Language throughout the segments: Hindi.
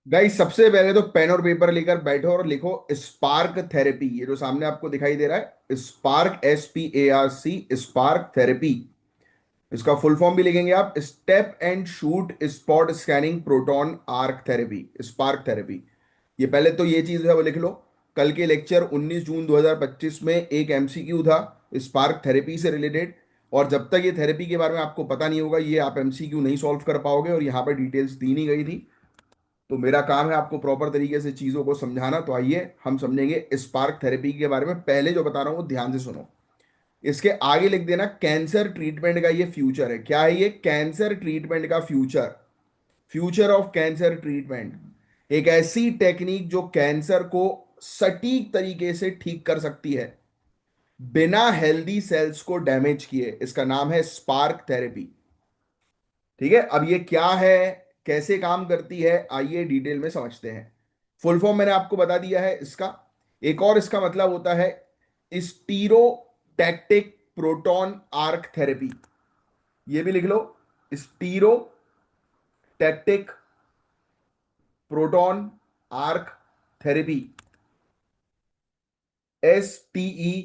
गाइस सबसे पहले तो पेन और पेपर लेकर बैठो और लिखो स्पार्क थेरेपी। ये जो सामने आपको दिखाई दे रहा है स्पार्क, SPARC, स्पार्क थेरेपी। इसका फुल फॉर्म भी लिखेंगे आप, step and shoot spot scanning proton arc therapy, spark therapy. ये पहले तो ये चीज है वो लिख लो। कल के लेक्चर 19 जून 2025 में एक MCQ था स्पार्क थेरेपी से रिलेटेड। और जब तक ये थेरेपी के बारे में आपको पता नहीं होगा ये आप MCQ नहीं सॉल्व कर पाओगे, और यहाँ पर डिटेल्स दी नहीं गई थी। तो मेरा काम है आपको प्रॉपर तरीके से चीजों को समझाना। तो आइए हम समझेंगे स्पार्क थेरेपी के बारे में। पहले जो बता रहा हूं वो ध्यान से सुनो। इसके आगे लिख देना कैंसर ट्रीटमेंट का ये फ्यूचर है। क्या है ये? कैंसर ट्रीटमेंट का future. Future of cancer treatment एक ऐसी टेक्निक जो कैंसर को सटीक तरीके से ठीक कर सकती है बिना हेल्दी सेल्स को डैमेज किए। इसका नाम है स्पार्क थेरेपी। ठीक है, अब ये क्या है, कैसे काम करती है, आइए डिटेल में समझते हैं। फुल फॉर्म मैंने आपको बता दिया है इसका। एक और इसका मतलब होता है स्टीरोटैक्टिक प्रोटॉन आर्क थेरेपी। ये भी लिख लो, stereotactic proton arc therapy. STEREO,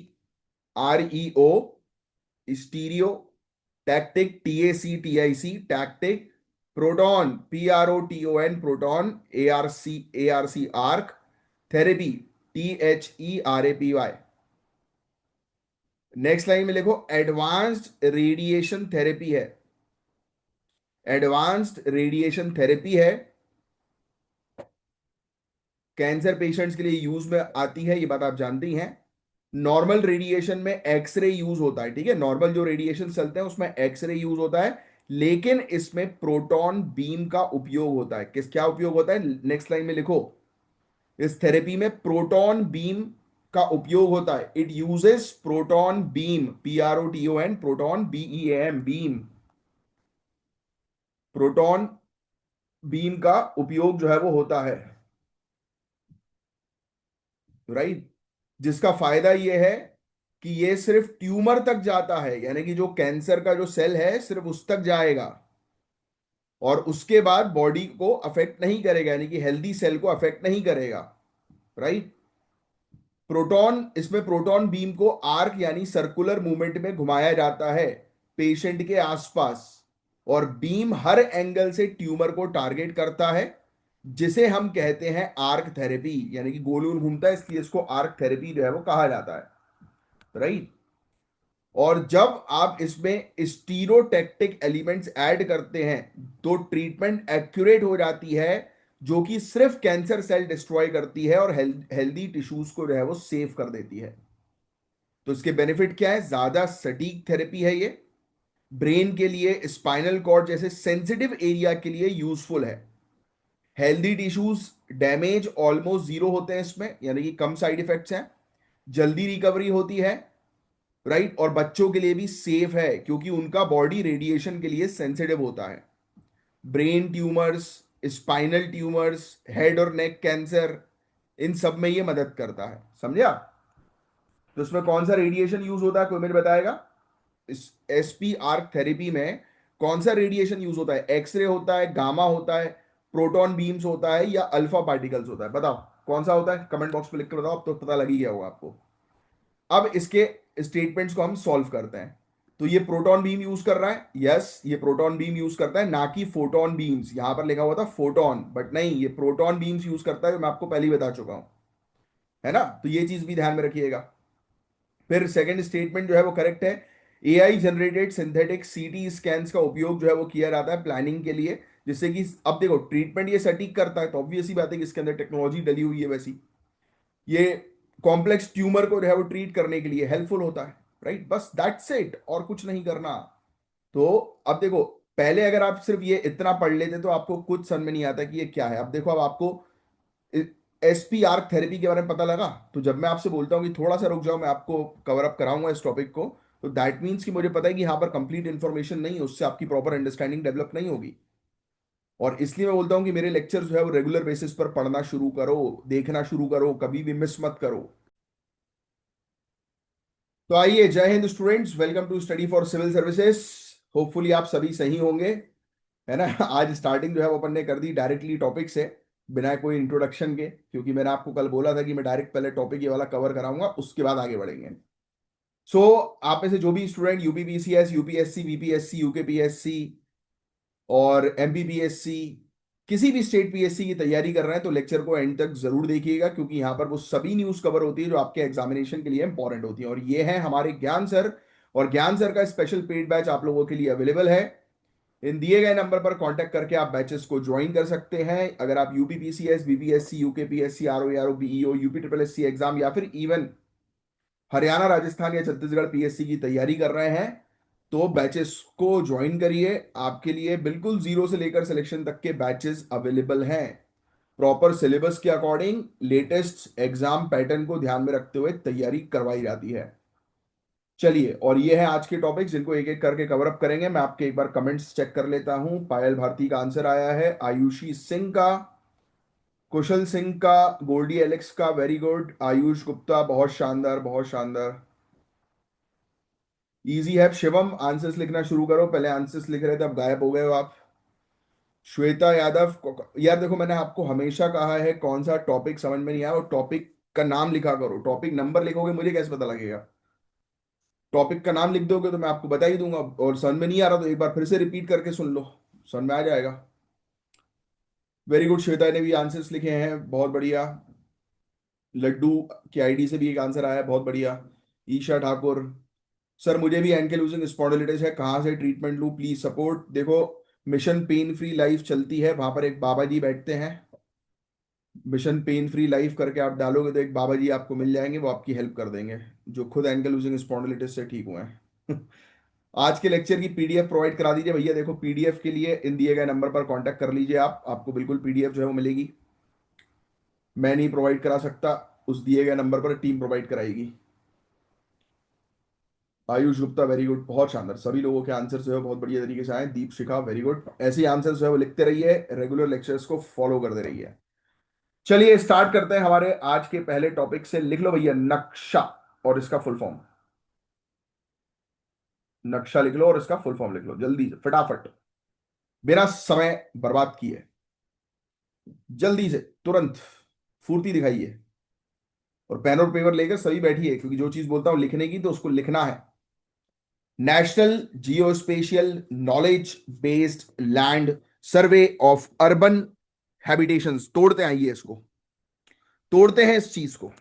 stereo tactic, TACTIC tactic, proton PROTON proton, ARC arc therapy, THERAPY। Next line में लिखो एडवांस्ड रेडिएशन थेरेपी है। एडवांस्ड रेडिएशन थेरेपी है, कैंसर पेशेंट्स के लिए यूज में आती है, ये बात आप जानते ही हैं। नॉर्मल रेडिएशन में एक्सरे यूज होता है, ठीक है, नॉर्मल जो रेडिएशन चलते हैं उसमें एक्सरे यूज होता है। लेकिन इसमें प्रोटॉन बीम का उपयोग होता है। किस क्या उपयोग होता है, नेक्स्ट लाइन में लिखो। इस थेरेपी में प्रोटॉन बीम का उपयोग होता है। It uses proton beam, PROTON proton, BEAM beam. Proton beam का उपयोग जो है वो होता है, राइट। जिसका फायदा ये है कि ये सिर्फ ट्यूमर तक जाता है, यानी कि जो कैंसर का जो सेल है सिर्फ उस तक जाएगा, और उसके बाद बॉडी को अफेक्ट नहीं करेगा, यानी कि हेल्दी सेल को अफेक्ट नहीं करेगा, राइट। प्रोटॉन, इसमें प्रोटॉन बीम को आर्क यानी सर्कुलर मूवमेंट में घुमाया जाता है पेशेंट के आसपास, और बीम हर एंगल से ट्यूमर को टारगेट करता है, जिसे हम कहते हैं आर्क थेरेपी। यानी कि गोल गोल घूमता है, इसलिए इसको आर्क थेरेपी जो है वो कहा जाता है, राइट। और जब आप इसमें स्टीरोटैक्टिक एलिमेंट्स ऐड करते हैं तो ट्रीटमेंट एक्यूरेट हो जाती है, जो कि सिर्फ कैंसर सेल डिस्ट्रॉय करती है और हेल्दी टिश्यूज को जो है वो सेव कर देती है। तो इसके बेनिफिट क्या है? ज्यादा सटीक थेरेपी है ये, ब्रेन के लिए, स्पाइनल कॉर्ड जैसे सेंसिटिव एरिया के लिए यूजफुल है। Healthy tissues damage almost zero होते हैं इसमें, यानी कि कम साइड इफेक्ट्स हैं, जल्दी रिकवरी होती है, राइट। और बच्चों के लिए भी सेफ है क्योंकि उनका बॉडी रेडिएशन के लिए सेंसिटिव होता है। Brain tumours, spinal tumours, head और नेक कैंसर, इन सब में ये मदद करता है, समझा। तो इसमें कौन सा रेडिएशन यूज होता है, कोई मेरे बताएगा? इस SP आर्क थेरेपी में कौन सा रेडिएशन यूज होता है? एक्सरे होता है, गामा होता है, प्रोटॉन बीम्स होता है, या अल्फा पार्टिकल्स होता है? बताओ कौन सा होता है, कमेंट बॉक्स में लिख कर बताओ, अब तो पता लग ही गया होगा आपको। अब इसके स्टेटमेंट्स को हम सॉल्व करते हैं। तो ये प्रोटॉन बीम यूज कर रहा है, यस ये प्रोटॉन बीम यूज करता है, ना कि फोटोन बीम्स। यहां पर लिखा हुआ था फोटोन, बट नहीं, ये प्रोटॉन बीम्स यूज करता है, मैं आपको पहले ही बता चुका हूं, है ना। तो ये चीज भी ध्यान में रखिएगा। फिर सेकंड स्टेटमेंट जो है वो करेक्ट है। AI generated synthetic CT scans का उपयोग जो है वो किया जाता है प्लानिंग के लिए, जिससे कि अब देखो ट्रीटमेंट ये सटीक करता है, तो ऑब्वियस ही बात है कि इसके अंदर टेक्नोलॉजी डली हुई है वैसी। ये कॉम्प्लेक्स ट्यूमर को जो है वो ट्रीट करने के लिए हेल्पफुल होता है, राइट। बस दैट्स इट, और कुछ नहीं करना। तो अब देखो, पहले अगर आप सिर्फ ये इतना पढ़ लेते तो आपको कुछ समझ में नहीं आता कि ये क्या है। अब देखो, अब आपको SP आर्क थेरेपी के बारे में पता लगा। तो जब मैं आपसे बोलता हूँ कि थोड़ा सा रुक जाओ, मैं आपको कवर अप कराऊंगा इस टॉपिक को, तो दैट मीन्स कि मुझे पता है कि यहाँ पर कंप्लीट इंफॉर्मेशन नहीं है, उससे आपकी प्रॉपर अंडरस्टैंडिंग डेवलप नहीं होगी। और इसलिए मैं बोलता हूँ कि मेरे लेक्चर जो है वो रेगुलर बेसिस पर पढ़ना शुरू करो, देखना शुरू करो, कभी भी मिस मत करो। तो आइए, जय हिंद students, welcome to study for civil services. Hopefully आप सभी सही होंगे, है ना। आज स्टार्टिंग जो है वो अपन ने कर दी डायरेक्टली टॉपिक से, बिना कोई इंट्रोडक्शन के, क्योंकि मैंने आपको कल बोला था कि मैं डायरेक्ट पहले टॉपिक ये वाला कवर कराऊंगा, उसके बाद आगे बढ़ेंगे। सो आप में से जो भी student UPPCS, UPSC, BPSC, UKPSC और एमपीपीएससी, किसी भी स्टेट पीएससी की तैयारी कर रहे हैं, तो लेक्चर को एंड तक जरूर देखिएगा, क्योंकि यहाँ पर वो सभी न्यूज कवर होती है जो आपके एग्जामिनेशन के लिए इंपॉर्टेंट होती है। और ये है हमारे ज्ञान सर, और ज्ञान सर का स्पेशल पेड बैच आप लोगों के लिए अवेलेबल है। इन दिए गए नंबर पर कांटेक्ट करके आप बैचेस को ज्वाइन कर सकते हैं। अगर आप UPPCS, BPSC, UKPSC, RO, BEO, UP triple SC exam या फिर इवन हरियाणा, राजस्थान या छत्तीसगढ़ पीएससी की तैयारी कर रहे हैं, तो बैचेस को ज्वाइन करिए। आपके लिए बिल्कुल जीरो से लेकर सिलेक्शन तक के बैचेस अवेलेबल हैं, प्रॉपर सिलेबस के अकॉर्डिंग लेटेस्ट एग्जाम पैटर्न को ध्यान में रखते हुए तैयारी करवाई जाती है। चलिए, और ये है आज के टॉपिक जिनको एक एक करके कवर अप करेंगे। मैं आपके एक बार कमेंट्स चेक कर लेता हूं। पायल भारती का आंसर आया है, आयुषी सिंह का, कुशल सिंह का, गोल्डी एलेक्स का, वेरी गुड, आयुष गुप्ता, बहुत शानदार बहुत शानदार। इजी है। शिवम, आंसर्स लिखना शुरू करो, पहले आंसर्स लिख रहे थे, अब गायब हो गए हो आप। श्वेता यादव, यार देखो मैंने आपको हमेशा कहा है, कौन सा टॉपिक समझ में नहीं आया वो टॉपिक का नाम लिखा करो। टॉपिक नंबर लिखोगे मुझे कैसे पता लगेगा? टॉपिक का नाम लिख दोगे तो मैं आपको बता ही दूंगा, और समझ में नहीं आ रहा तो एक बार फिर से रिपीट करके सुन लो, समझ में आ जाएगा। वेरी गुड, श्वेता ने भी आंसर्स लिखे हैं, बहुत बढ़िया। लड्डू की आईडी से भी एक आंसर आया है, बहुत बढ़िया। ईशा ठाकुर, सर मुझे भी एंकिलोजिंग स्पॉन्डिलिटिस है, कहाँ से ट्रीटमेंट लूँ, प्लीज सपोर्ट। देखो, मिशन पेन फ्री लाइफ चलती है, वहां पर एक बाबा जी बैठते हैं, मिशन पेन फ्री लाइफ करके आप डालोगे तो एक बाबा जी आपको मिल जाएंगे, वो आपकी हेल्प कर देंगे, जो खुद एंकिलोजिंग स्पॉन्डिलिटिस से ठीक हुए हैं। आज के लेक्चर की पीडीएफ प्रोवाइड करा दीजिए भैया। देखो, पीडीएफ के लिए इन दिए गए नंबर पर कांटेक्ट कर लीजिए आप, आपको बिल्कुल पीडीएफ जो है वो मिलेगी। मैं नहीं प्रोवाइड करा सकता, उस दिए गए नंबर पर टीम प्रोवाइड कराएगी। आयुष गुप्ता, वेरी गुड, बहुत शानदार, सभी लोगों के आंसर जो है बहुत बढ़िया तरीके से आए। दीप शिखा, वेरी गुड, ऐसे ही आंसर जो है वो लिखते रहिए, रेगुलर लेक्चर्स को फॉलो करते रहिए। चलिए स्टार्ट करते हैं हमारे आज के पहले टॉपिक से। लिख लो भैया, नक्शा और इसका फुल फॉर्म। नक्शा लिख लो और इसका फुल फॉर्म लिख लो, जल्दी से फटाफट, बिना समय बर्बाद किए, जल्दी से, तुरंत, फुर्ती दिखाइए। और पेन और पेपर लेकर सभी बैठिए, क्योंकि जो चीज बोलता हूं लिखने की तो उसको लिखना है। National geospatial knowledge based land survey of urban habitations, तोड़ते आइए इसको, तोड़ते हैं इस चीज को।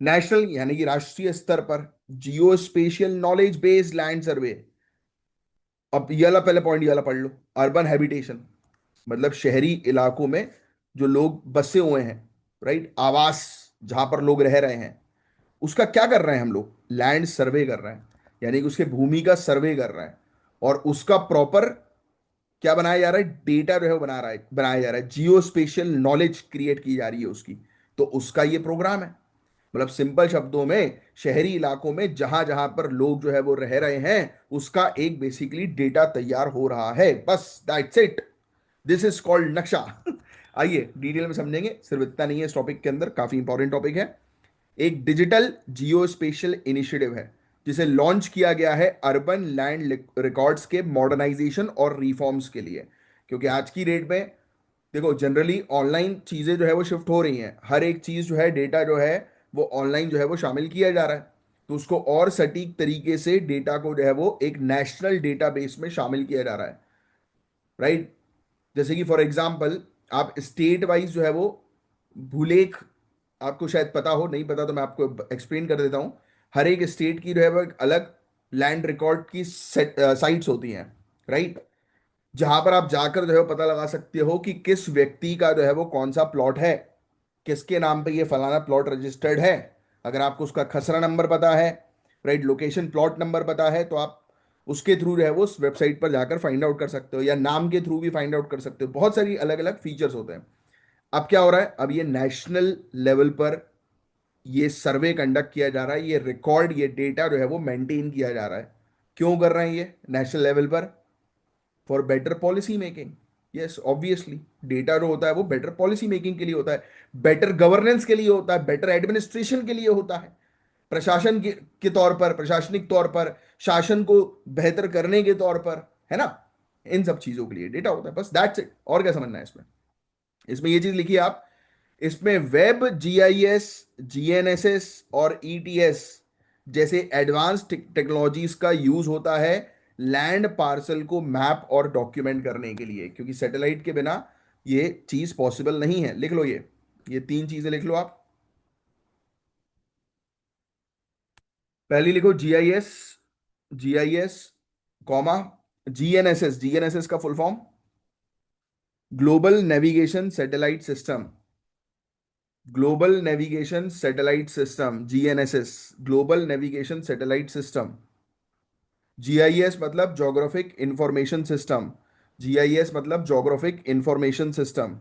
नेशनल यानी कि राष्ट्रीय स्तर पर, geospatial knowledge based land survey. अब ये वाला पहले पॉइंट ये वाला पढ़ लो, अर्बन हैबिटेशन मतलब शहरी इलाकों में जो लोग बसे हुए हैं, राइट, आवास जहां पर लोग रह रहे हैं, उसका क्या कर रहे हैं हम लोग? लैंड सर्वे कर रहे हैं, यानी कि उसके भूमि का सर्वे कर रहे हैं, और उसका प्रॉपर क्या बनाया जा रहा है? डेटा जो है वो बनाया जा रहा है, जियो स्पेशियल नॉलेज क्रिएट की जा रही है उसकी। तो उसका ये प्रोग्राम है। मतलब सिंपल शब्दों में, शहरी इलाकों में जहां जहां पर लोग जो है वो रह रहे हैं, उसका एक बेसिकली डेटा तैयार हो रहा है, बस that's it, this is called नक्शा। आइए डिटेल में समझेंगे, सिर्फ इतना नहीं है, इस टॉपिक के अंदर काफी इंपॉर्टेंट टॉपिक है। एक डिजिटल जियो स्पेशियल इनिशिएटिव है जिसे लॉन्च किया गया है अर्बन लैंड रिकॉर्ड्स के मॉडर्नाइजेशन और रिफॉर्म्स के लिए। क्योंकि आज की डेट में देखो, जनरली ऑनलाइन चीजें जो है वो शिफ्ट हो रही हैं, हर एक चीज जो है, डेटा जो है वो ऑनलाइन जो है वो शामिल किया जा रहा है। तो उसको और सटीक तरीके से डेटा को जो है वो एक नेशनल डेटाबेस में शामिल किया जा रहा है, राइट। जैसे कि फॉर एग्जांपल, आप स्टेट वाइज जो है वो भूलेख, आपको शायद पता हो, नहीं पता तो मैं आपको एक्सप्लेन कर देता हूं। हर एक स्टेट की जो है वो एक अलग लैंड रिकॉर्ड की साइट्स होती हैं, राइट, जहां पर आप जाकर जो है वो पता लगा सकते हो कि किस व्यक्ति का जो है वो कौन सा प्लॉट है, किसके नाम पे ये फलाना प्लॉट रजिस्टर्ड है। अगर आपको उसका खसरा नंबर पता है, राइट, लोकेशन प्लॉट नंबर पता है, तो आप उसके थ्रू जो है वो उस वेबसाइट पर जाकर फाइंड आउट कर सकते हो, या नाम के थ्रू भी फाइंड आउट कर सकते हो। बहुत सारी अलग अलग फीचर्स होते हैं। अब क्या हो रहा है, अब ये नेशनल लेवल पर ये सर्वे कंडक्ट किया जा रहा है, ये रिकॉर्ड, ये डेटा जो है वो मेंटेन किया जा रहा है। क्यों कर रहे हैं ये नेशनल लेवल पर? For better policy making. Yes, obviously data जो होता है वो बेटर पॉलिसी मेकिंग के लिए होता है, बेटर गवर्नेंस के लिए होता है, बेटर एडमिनिस्ट्रेशन के लिए होता है, प्रशासन के तौर पर, प्रशासनिक तौर पर, शासन को बेहतर करने के तौर पर, है ना। इन सब चीजों के लिए डेटा होता है, बस दैट्स इट। और क्या समझना है इसमें? इसमें ये चीज लिखिए आप, इसमें वेब जीआईएस, जीएनएसएस और ईटीएस जैसे एडवांस टेक्नोलॉजीज का यूज होता है लैंड पार्सल को मैप और डॉक्यूमेंट करने के लिए, क्योंकि सैटेलाइट के बिना ये चीज पॉसिबल नहीं है। लिख लो ये तीन चीजें लिख लो आप। पहली लिखो GIS, GIS comma GNSS, GNSS का full form global navigation satellite system, global navigation satellite system, GNSS, global navigation satellite system. GIS मतलब ज्योग्राफिक इंफॉर्मेशन सिस्टम, जीआईएस मतलब geographic information system.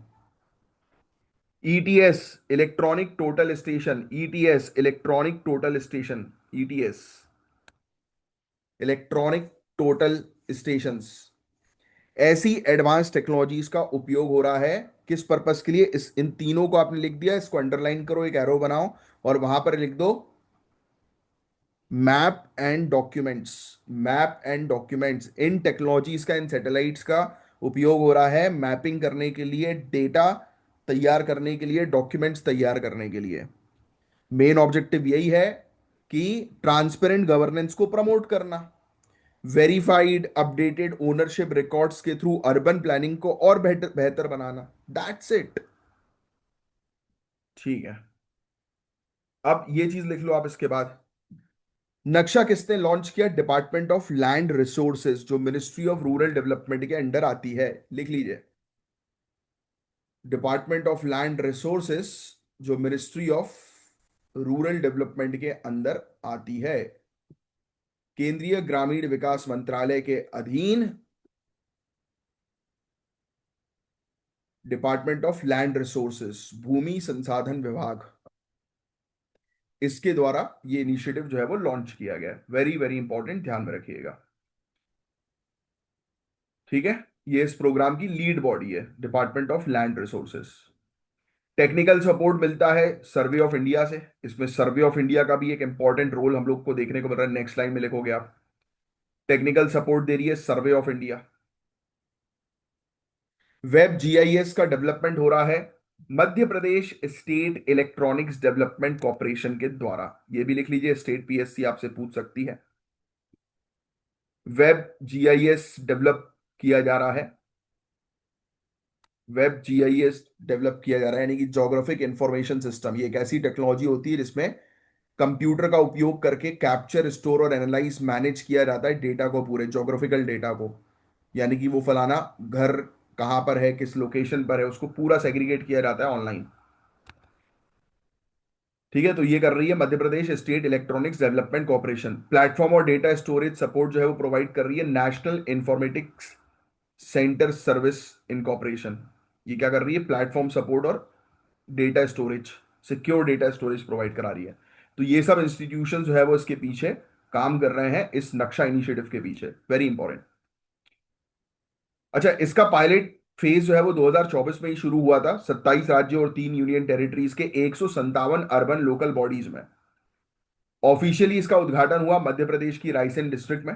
ETS electronic total station, ETS electronic total station, ETS electronic total stations. ऐसी एडवांस टेक्नोलॉजीज का उपयोग हो रहा है किस पर्पस के लिए, इस इन तीनों को आपने लिख दिया, इसको अंडरलाइन करो, एक एरो बनाओ और वहां पर लिख दो map and documents. Map and documents, in technologies का, इन सैटेलाइट्स का उपयोग हो रहा है मैपिंग करने के लिए, डेटा तैयार करने के लिए, डॉक्यूमेंट्स तैयार करने के लिए। मेन ऑब्जेक्टिव यही है कि ट्रांसपेरेंट गवर्नेंस को प्रमोट करना, वेरीफाइड अपडेटेड ओनरशिप रिकॉर्ड्स के थ्रू अर्बन प्लानिंग को और बेहतर बेहतर बनाना। That's it. ठीक है, अब ये चीज लिख लो आप इसके बाद। नक्शा किसने लॉन्च किया? डिपार्टमेंट ऑफ लैंड रिसोर्सेज, जो मिनिस्ट्री ऑफ रूरल डेवलपमेंट के अंडर आती है। लिख लीजिए, डिपार्टमेंट ऑफ लैंड रिसोर्सेज जो मिनिस्ट्री ऑफ रूरल डेवलपमेंट के अंदर आती है, केंद्रीय ग्रामीण विकास मंत्रालय के अधीन डिपार्टमेंट ऑफ लैंड रिसोर्सेज, भूमि संसाधन विभाग, इसके द्वारा ये इनिशिएटिव जो है वो लॉन्च किया गया है। वेरी वेरी इंपॉर्टेंट, ध्यान में रखिएगा। ठीक है, ये इस प्रोग्राम की लीड बॉडी है, department of land resources. Technical support मिलता है सर्वे ऑफ इंडिया से। इसमें सर्वे ऑफ इंडिया का भी एक इंपॉर्टेंट रोल हम लोग को देखने को मिल रहा है, नेक्स्ट लाइन में लिखोगे आप। टेक्निकल सपोर्ट दे रही है survey of India. Web GIS का डेवलपमेंट हो रहा है Madhya Pradesh state electronics development corporation के द्वारा। ये भी लिख लीजिए, स्टेट पीएससी आपसे पूछ सकती है। वेब जीआईएस डेवलप किया जा रहा है, वेब जीआईएस डेवलप किया जा रहा है, यानी कि ज्योग्राफिक इंफॉर्मेशन सिस्टम। ये एक ऐसी टेक्नोलॉजी होती है जिसमें कंप्यूटर का उपयोग करके कैप्चर, स्टोर और एनालाइज, मैनेज किया जाता है डेटा को, पूरे ज्योग्राफिकल डेटा को। यानी कि वो फलाना घर कहाँ पर है, किस लोकेशन पर है, उसको पूरा सेग्रीगेट किया जाता है ऑनलाइन। ठीक है, तो ये कर रही है Madhya Pradesh state electronics development corporation. Platform और डेटा स्टोरेज सपोर्ट जो है वो प्रोवाइड कर रही है national informatics centre service incorporation. ये क्या कर रही है? प्लेटफॉर्म सपोर्ट और data storage, secure data storage provide करा रही है। तो ये सब इंस्टीट्यूशन जो है वो इसके पीछे काम कर रहे हैं, इस नक्शा इनिशिएटिव के पीछे। Very important. अच्छा, इसका पायलट फेज जो है वो 2024 में ही शुरू हुआ था, 27 राज्यों और 3 यूनियन टेरिटरीज के 157 अर्बन लोकल बॉडीज में। ऑफिशियली इसका उद्घाटन हुआ मध्य प्रदेश की रायसेन डिस्ट्रिक्ट में।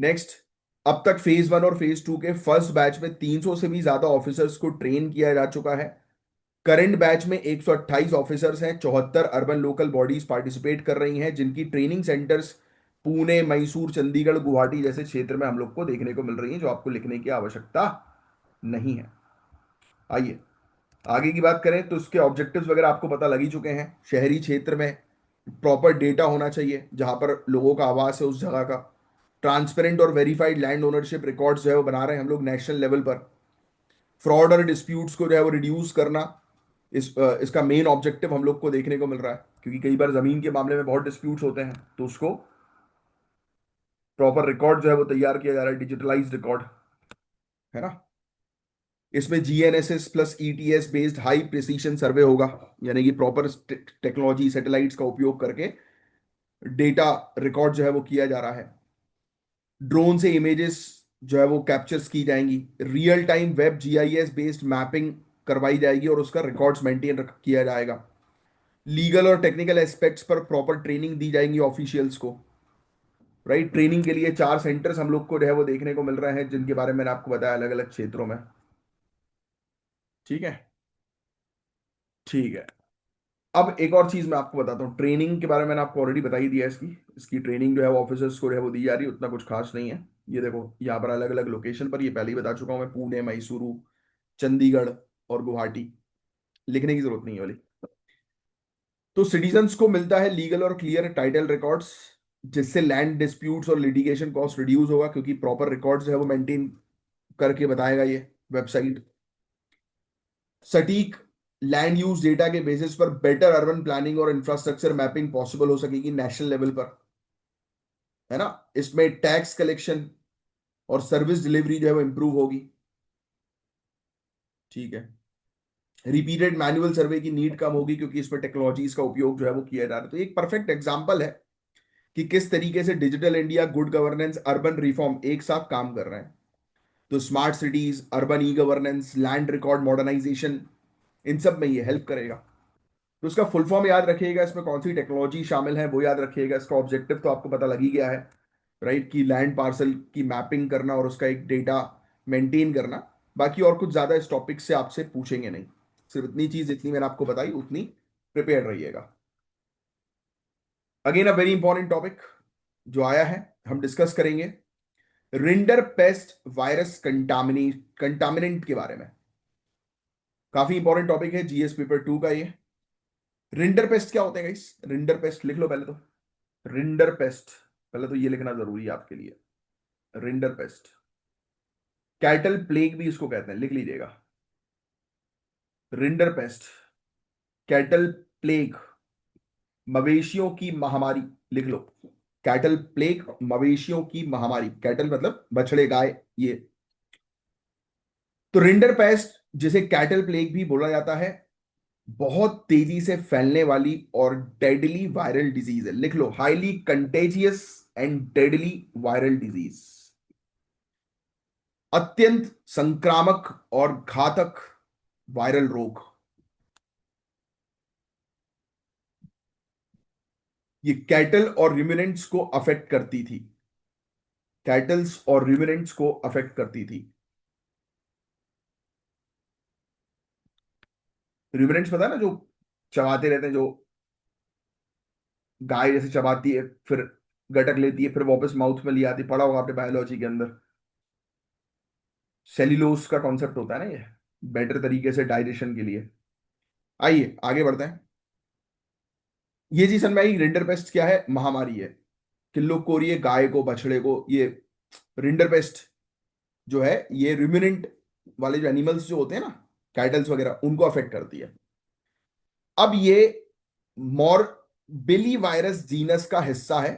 नेक्स्ट, अब तक फेज 1 और फेज 2 के फर्स्ट बैच में 300 से भी ज्यादा ऑफिसर्स को ट्रेन किया जा चुका है। करंट बैच में 128 ऑफिसर्स हैं, 74 अर्बन लोकल बॉडीज पार्टिसिपेट कर रही हैं, जिनकी ट्रेनिंग सेंटर्स पुणे, मैसूर, चंडीगढ़, गुवाहाटी जैसे क्षेत्र में हम लोग को देखने को मिल रही हैं, जो आपको लिखने की आवश्यकता नहीं है। आइए आगे की बात करें तो इसके ऑब्जेक्टिव्स वगैरह आपको पता लग ही चुके हैं। शहरी क्षेत्र में प्रॉपर डेटा होना चाहिए, जहां पर लोगों का आवास है उस जगह का। ट्रांसपेरेंट और वेरीफाइड लैंड ओनरशिप रिकॉर्ड्स जो है वो बना रहे हैं हम लोग नेशनल लेवल पर। फ्रॉड और डिस्प्यूट्स को जो है वो रिड्यूस करना, इसका मेन ऑब्जेक्टिव हम लोग को देखने को मिल रहा है, क्योंकि कई बार जमीन के मामले में बहुत डिस्प्यूट्स होते हैं, तो उसको प्रॉपर रिकॉर्ड जो है वो तैयार किया जा रहा है, डिजिटलाइज्ड रिकॉर्ड, है ना। इसमें GNSS plus ETS based high precision survey होगा, यानी कि प्रॉपर टेक्नोलॉजी सैटेलाइट्स का उपयोग करके डेटा रिकॉर्ड जो है वो किया जा रहा है। ड्रोन से इमेजेस जो है वो कैप्चर्स की जाएंगी, real time web GIS based mapping करवाई जाएगी और उसका रिकॉर्ड्स मेंटेन किया जाएगा। लीगल और टेक्निकल एस्पेक्ट्स पर प्रॉपर ट्रेनिंग दी जाएंगी ऑफिशियल्स को। राइट, ट्रेनिंग के लिए 4 सेंटर्स हम लोग को जो है वो देखने को मिल रहे हैं, जिनके बारे में मैंने आपको बताया अलग अलग क्षेत्रों में। ठीक है, ठीक है। अब एक और चीज मैं आपको बताता हूँ, ट्रेनिंग के बारे में मैंने आपको ऑलरेडी बता ही दिया है। इसकी इसकी ट्रेनिंग जो है वो ऑफिसर्स को जो है वो दी जा रही है, उतना कुछ खास नहीं है। ये देखो यहाँ पर अलग अलग लोकेशन पर, ये पहले ही बता चुका हूँ मैं, पुणे, मैसूरू, चंडीगढ़ और गुवाहाटी। लिखने की जरूरत नहीं है वाली। तो सिटीजन्स को मिलता है लीगल और क्लियर टाइटल रिकॉर्ड्स, जिससे लैंड डिस्प्यूट्स और लिटिगेशन कॉस्ट रिड्यूस होगा, क्योंकि प्रॉपर रिकॉर्ड्स है वो मेंटेन करके बताएगा ये वेबसाइट। सटीक लैंड यूज डेटा के बेसिस पर बेटर अर्बन प्लानिंग और इंफ्रास्ट्रक्चर मैपिंग पॉसिबल हो सकेगी नेशनल लेवल पर, है ना। इसमें टैक्स कलेक्शन और सर्विस डिलीवरी जो है वो इंप्रूव होगी। ठीक है। रिपीटेड मैनुअल सर्वे की नीड कम होगी, क्योंकि इसमें टेक्नोलॉजीज का उपयोग जो है वो किया जा रहा है। तो एक परफेक्ट एग्जांपल है कि किस तरीके से digital India, good governance, urban reform एक साथ काम कर रहे हैं। तो smart cities, urban e governance, land record modernisation, इन सब में ये हेल्प करेगा। तो उसका फुल फॉर्म याद रखिएगा, इसमें कौन सी टेक्नोलॉजी शामिल है वो याद रखिएगा। इसका ऑब्जेक्टिव तो आपको पता लग ही गया है, राइट, कि लैंड पार्सल की मैपिंग करना और उसका एक डेटा मेंटेन करना। बाकी और कुछ ज्यादा इस टॉपिक से आपसे पूछेंगे नहीं, सिर्फ इतनी चीज जितनी मैंने आपको बताई उतनी प्रिपेयर रहिएगा। Again a very important topic जो आया है, हम डिस्कस करेंगे रिंडर पेस्ट वायरस कंटामिनेंट के बारे में। काफी इंपॉर्टेंट टॉपिक है, जीएस पेपर 2 का ये। रिंडर पेस्ट क्या होते हैं गाइस? रिंडर पेस्ट लिख लो पहले तो। रिंडर पेस्ट, पहले तो ये लिखना जरूरी है आपके लिए। रिंडर पेस्ट, कैटल प्लेग भी इसको कहते हैं, लिख लीजिएगा। रिंडर पेस्ट, कैटल प्लेग, मवेशियों की महामारी, लिख लो। कैटल प्लेग, मवेशियों की महामारी, कैटल मतलब बछड़े, गाय, ये। तो रिंडर पेस्ट, जिसे कैटल प्लेग भी बोला जाता है, बहुत तेजी से फैलने वाली और डेडली वायरल डिजीज है। लिख लो, highly contagious and deadly viral disease. अत्यंत संक्रामक और घातक वायरल रोग। ये कैटल और रिमिनेंट्स को अफेक्ट करती थी। कैटल्स और रिमिनेंट्स को अफेक्ट करती थी। रिमिनेंट्स पता है ना, जो चबाते रहते हैं, जो गाय जैसे चबाती है, फिर गटक लेती है, फिर वापस माउथ में ले आती है। पढ़ा होगा आपने बायोलॉजी के अंदर। सेल्यूलोज का कॉन्सेप्ट होता है ना ये, बेटर तरीके से डाइजेशन के लिए। आइए आगे बढ़ते हैं। ये जी सनमाई, रिंडर पेस्ट क्या है? महामारी है। किल्लो कोरिए, गाय को, बछड़े को, ये रिंडर पेस्ट जो है ये रूमिनेंट वाले जो एनिमल्स जो होते हैं ना, कैटल्स वगैरह, उनको अफेक्ट करती है। अब ये मॉरबिली वायरस जीनस का हिस्सा है।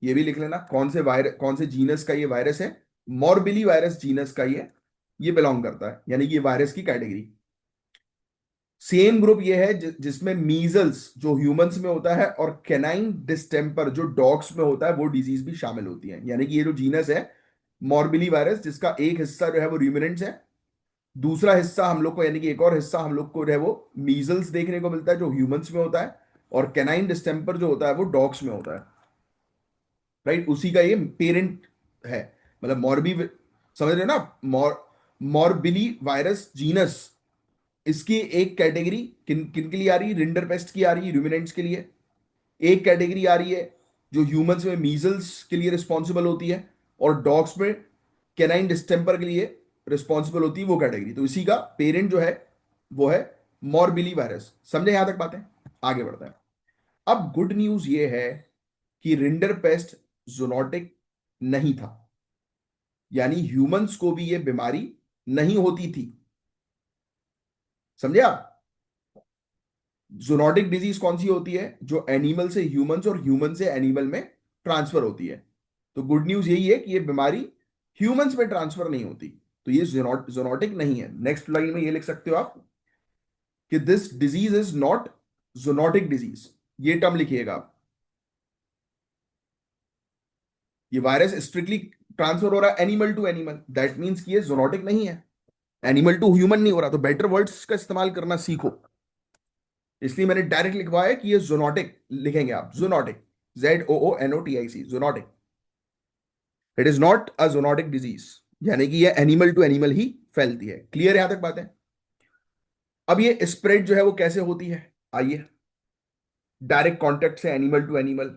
ये भी लिख लेना, कौन से वायरस, कौन से जीनस का ये वायरस है? मॉरबिली वायरस जीनस का ये बिलोंग करता है, यानी कि ये वायरस की कैटेगरी। सेम ग्रुप ये है जिसमें मीजल्स जो ह्यूमंस में होता है और कैनाइन डिस्टेम्पर जो डॉग्स में होता है, वो डिजीज भी शामिल होती है। यानी कि ये जो जीनस है मॉर्बिली वायरस, जिसका एक हिस्सा जो है वो रूमिनेंट्स है, दूसरा हिस्सा हम लोग को, यानी कि एक और हिस्सा हम लोग को जो है वो मीजल्स देखने को मिलता है जो ह्यूमंस में होता है, और कैनाइन डिस्टेम्पर जो होता है वो डॉग्स में होता है। राइट, उसी का ये पेरेंट है। मतलब मॉर्बी, समझ रहे हो ना, मॉर्बिली वायरस जीनस, इसकी एक कैटेगरी किन किन के लिए आ रही है? रिंडर पेस्ट की आ रही है, रूमिनेंट्स के लिए। एक कैटेगरी आ रही है जो ह्यूमंस में मीजल्स के लिए रिस्पॉन्सिबल होती है, और डॉग्स में कैनाइन डिस्टेम्पर के लिए रिस्पॉन्सिबल होती है वो कैटेगरी। तो इसी का पेरेंट जो है वो है मॉर्बिली वायरस। समझे यहां तक बातें? आगे बढ़ते हैं। अब गुड न्यूज ये है कि रिंडर पेस्ट जूनोटिक नहीं था, यानी ह्यूमंस को भी ये बीमारी नहीं होती थी। समझे आप? जूनोटिक डिजीज कौन सी होती है? जो एनिमल से ह्यूमंस और ह्यूमन से एनिमल में ट्रांसफर होती है। तो गुड न्यूज यही है कि ये बीमारी ह्यूमंस में ट्रांसफर नहीं होती, तो ये जूनोटिक नहीं है। नेक्स्ट लाइन में ये लिख सकते हो आप कि this disease is not zoonotic disease. ये टर्म लिखिएगा आप। ये वायरस स्ट्रिक्टली ट्रांसफर हो रहा है animal to animal, that means कि ये जूनोटिक नहीं है। एनिमल टू ह्यूमन नहीं हो रहा, तो बेटर वर्ड्स का इस्तेमाल करना सीखो। इसलिए मैंने डायरेक्ट लिखवाया कि ये जूनोटिक लिखेंगे आप, zoonotic, ZOONOTIC, zoonotic. It is not a zoonotic disease, यानी कि ये एनिमल टू एनिमल ही फैलती है। क्लियर यहां तक बात है? अब ये स्प्रेड जो है वो कैसे होती है, आइए। डायरेक्ट कांटेक्ट से, एनिमल टू एनिमल,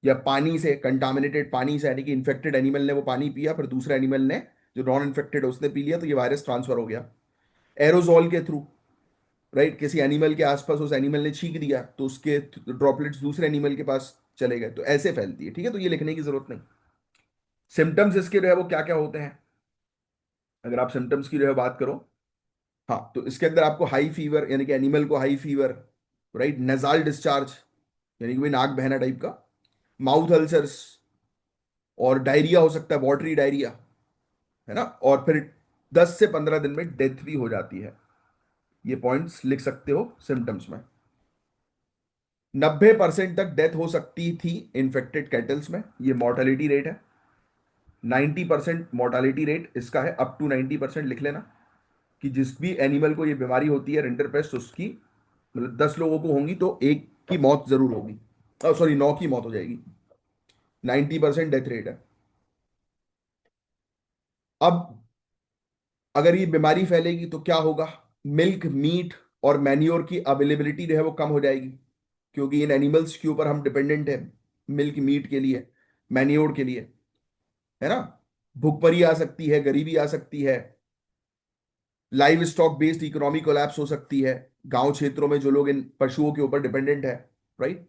या पानी से, कंटामिनेटेड पानी से, यानी कि इन्फेक्टेड एनिमल ने वो पानी पिया, फिर दूसरे एनिमल ने जो नॉन इन्फेक्टेड है उसने पी लिया, तो ये वायरस ट्रांसफर हो गया। एरोजॉल के थ्रू, राइट, किसी एनिमल के आसपास उस एनिमल ने छींक दिया तो उसके ड्रॉपलेट्स दूसरे एनिमल के पास चले गए, तो ऐसे फैलती है। ठीक है, तो ये लिखने की जरूरत नहीं। सिम्टम्स इसके जो है वो क्या क्या होते हैं, अगर आप सिम्टम्स की जो है बात करो, हाँ, तो इसके अंदर आपको हाई फीवर, यानी कि एनिमल को हाई फीवर, राइट, नजाल डिस्चार्ज, यानी कि भाई नाक बहना टाइप का, माउथ अल्सर्स, और डायरिया हो सकता है, वाटरी डायरिया, है ना, और फिर 10 से 15 दिन में डेथ भी हो जाती है। ये पॉइंट्स लिख सकते हो सिम्टम्स में। 90% तक डेथ हो सकती थी इन्फेक्टेड कैटल्स में, ये मॉर्टेलिटी रेट है। 90% मोर्टालिटी रेट इसका है, अप टू 90% लिख लेना, कि जिस भी एनिमल को ये बीमारी होती है रिंडरपेस्ट, उसकी मतलब 10 लोगों को होंगी तो एक की मौत जरूर होगी, सॉरी 9 की मौत हो जाएगी। 90% डेथ रेट है। अब अगर ये बीमारी फैलेगी तो क्या होगा, मिल्क, मीट और मैन्योर की अवेलेबिलिटी जो है वो कम हो जाएगी, क्योंकि इन एनिमल्स के ऊपर हम डिपेंडेंट है मिल्क मीट के लिए, मैन्योर के लिए, है ना। भुखमरी आ सकती है, गरीबी आ सकती है, live stock based economy collapse हो सकती है, गांव क्षेत्रों में जो लोग इन पशुओं के ऊपर डिपेंडेंट है, राइट,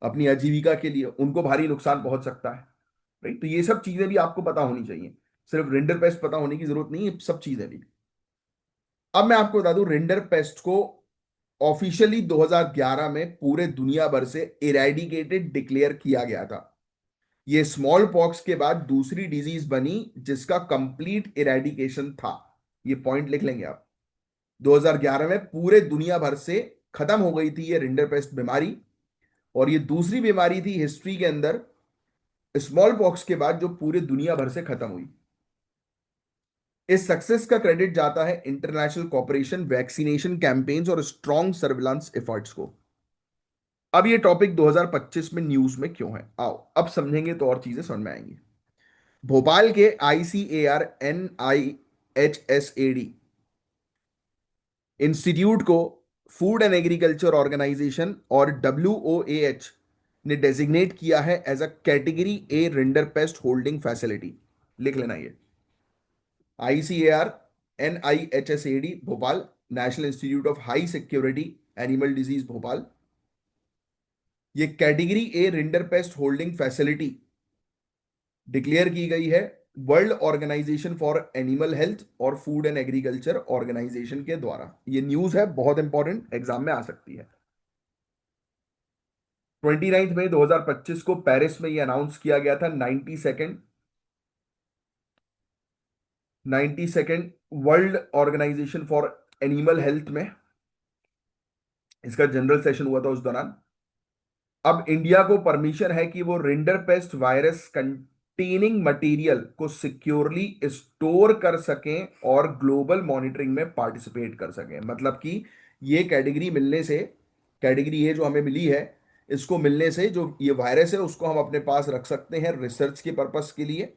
अपनी आजीविका के लिए, उनको भारी नुकसान पहुंच सकता है, राइट। तो ये सब चीजें भी आपको पता होनी चाहिए, सिर्फ रेंडर पेस्ट पता होने की जरूरत नहीं है, सब चीजें भी। अब मैं आपको बता दूं, रेंडर पेस्ट को ऑफिशियली 2011 में पूरे दुनिया भर से इरेडिकेटेड डिक्लेयर किया गया था। ये स्मॉल पॉक्स के बाद दूसरी डिजीज बनी जिसका कंप्लीट इरेडिकेशन था। ये पॉइंट लिख लेंगे आप। 2011 में पूरे दुनिया भर से खत्म हो गई थी ये रिंडरपेस्ट बीमारी, और ये दूसरी बीमारी थी हिस्ट्री के अंदर स्मॉल पॉक्स के बाद जो पूरे दुनिया भर से खत्म हुई। इस सक्सेस का क्रेडिट जाता है इंटरनेशनल कॉपरेशन, वैक्सीनेशन कैंपेन्स और स्ट्रॉन्ग सर्विलांस एफर्ट्स को। अब ये टॉपिक 2025 में न्यूज में क्यों है, आओ अब समझेंगे तो और चीजें समझ में आएंगी। भोपाल के ICAR NIHSAD इंस्टीट्यूट को फूड एंड एग्रीकल्चर ऑर्गेनाइजेशन और WOAH ने डेजिग्नेट किया है as a category A rinderpest holding facility. लिख लेना ये, ICAR NIHSAD Bhopal, national institute of high security animal disease Bhopal, ये category A rinderpest holding facility declare की गई है world organisation for animal health और फूड एंड एग्रीकल्चर ऑर्गेनाइजेशन के द्वारा। ये न्यूज है, बहुत इंपॉर्टेंट, एग्जाम में आ सकती है। 29 मई 2025 को पेरिस में ये अनाउंस किया गया था। 92nd world organisation for animal health में इसका जनरल सेशन हुआ था उस दौरान। अब इंडिया को परमिशन है कि वो rinder paste virus containing material को सिक्योरली स्टोर कर सकें और ग्लोबल मॉनिटरिंग में पार्टिसिपेट कर सकें। मतलब कि ये कैटेगरी मिलने से, कैटेगरी ये जो हमें मिली है, इसको मिलने से जो ये वायरस है उसको हम अपने पास रख सकते हैं रिसर्च के पर्पस के लिए,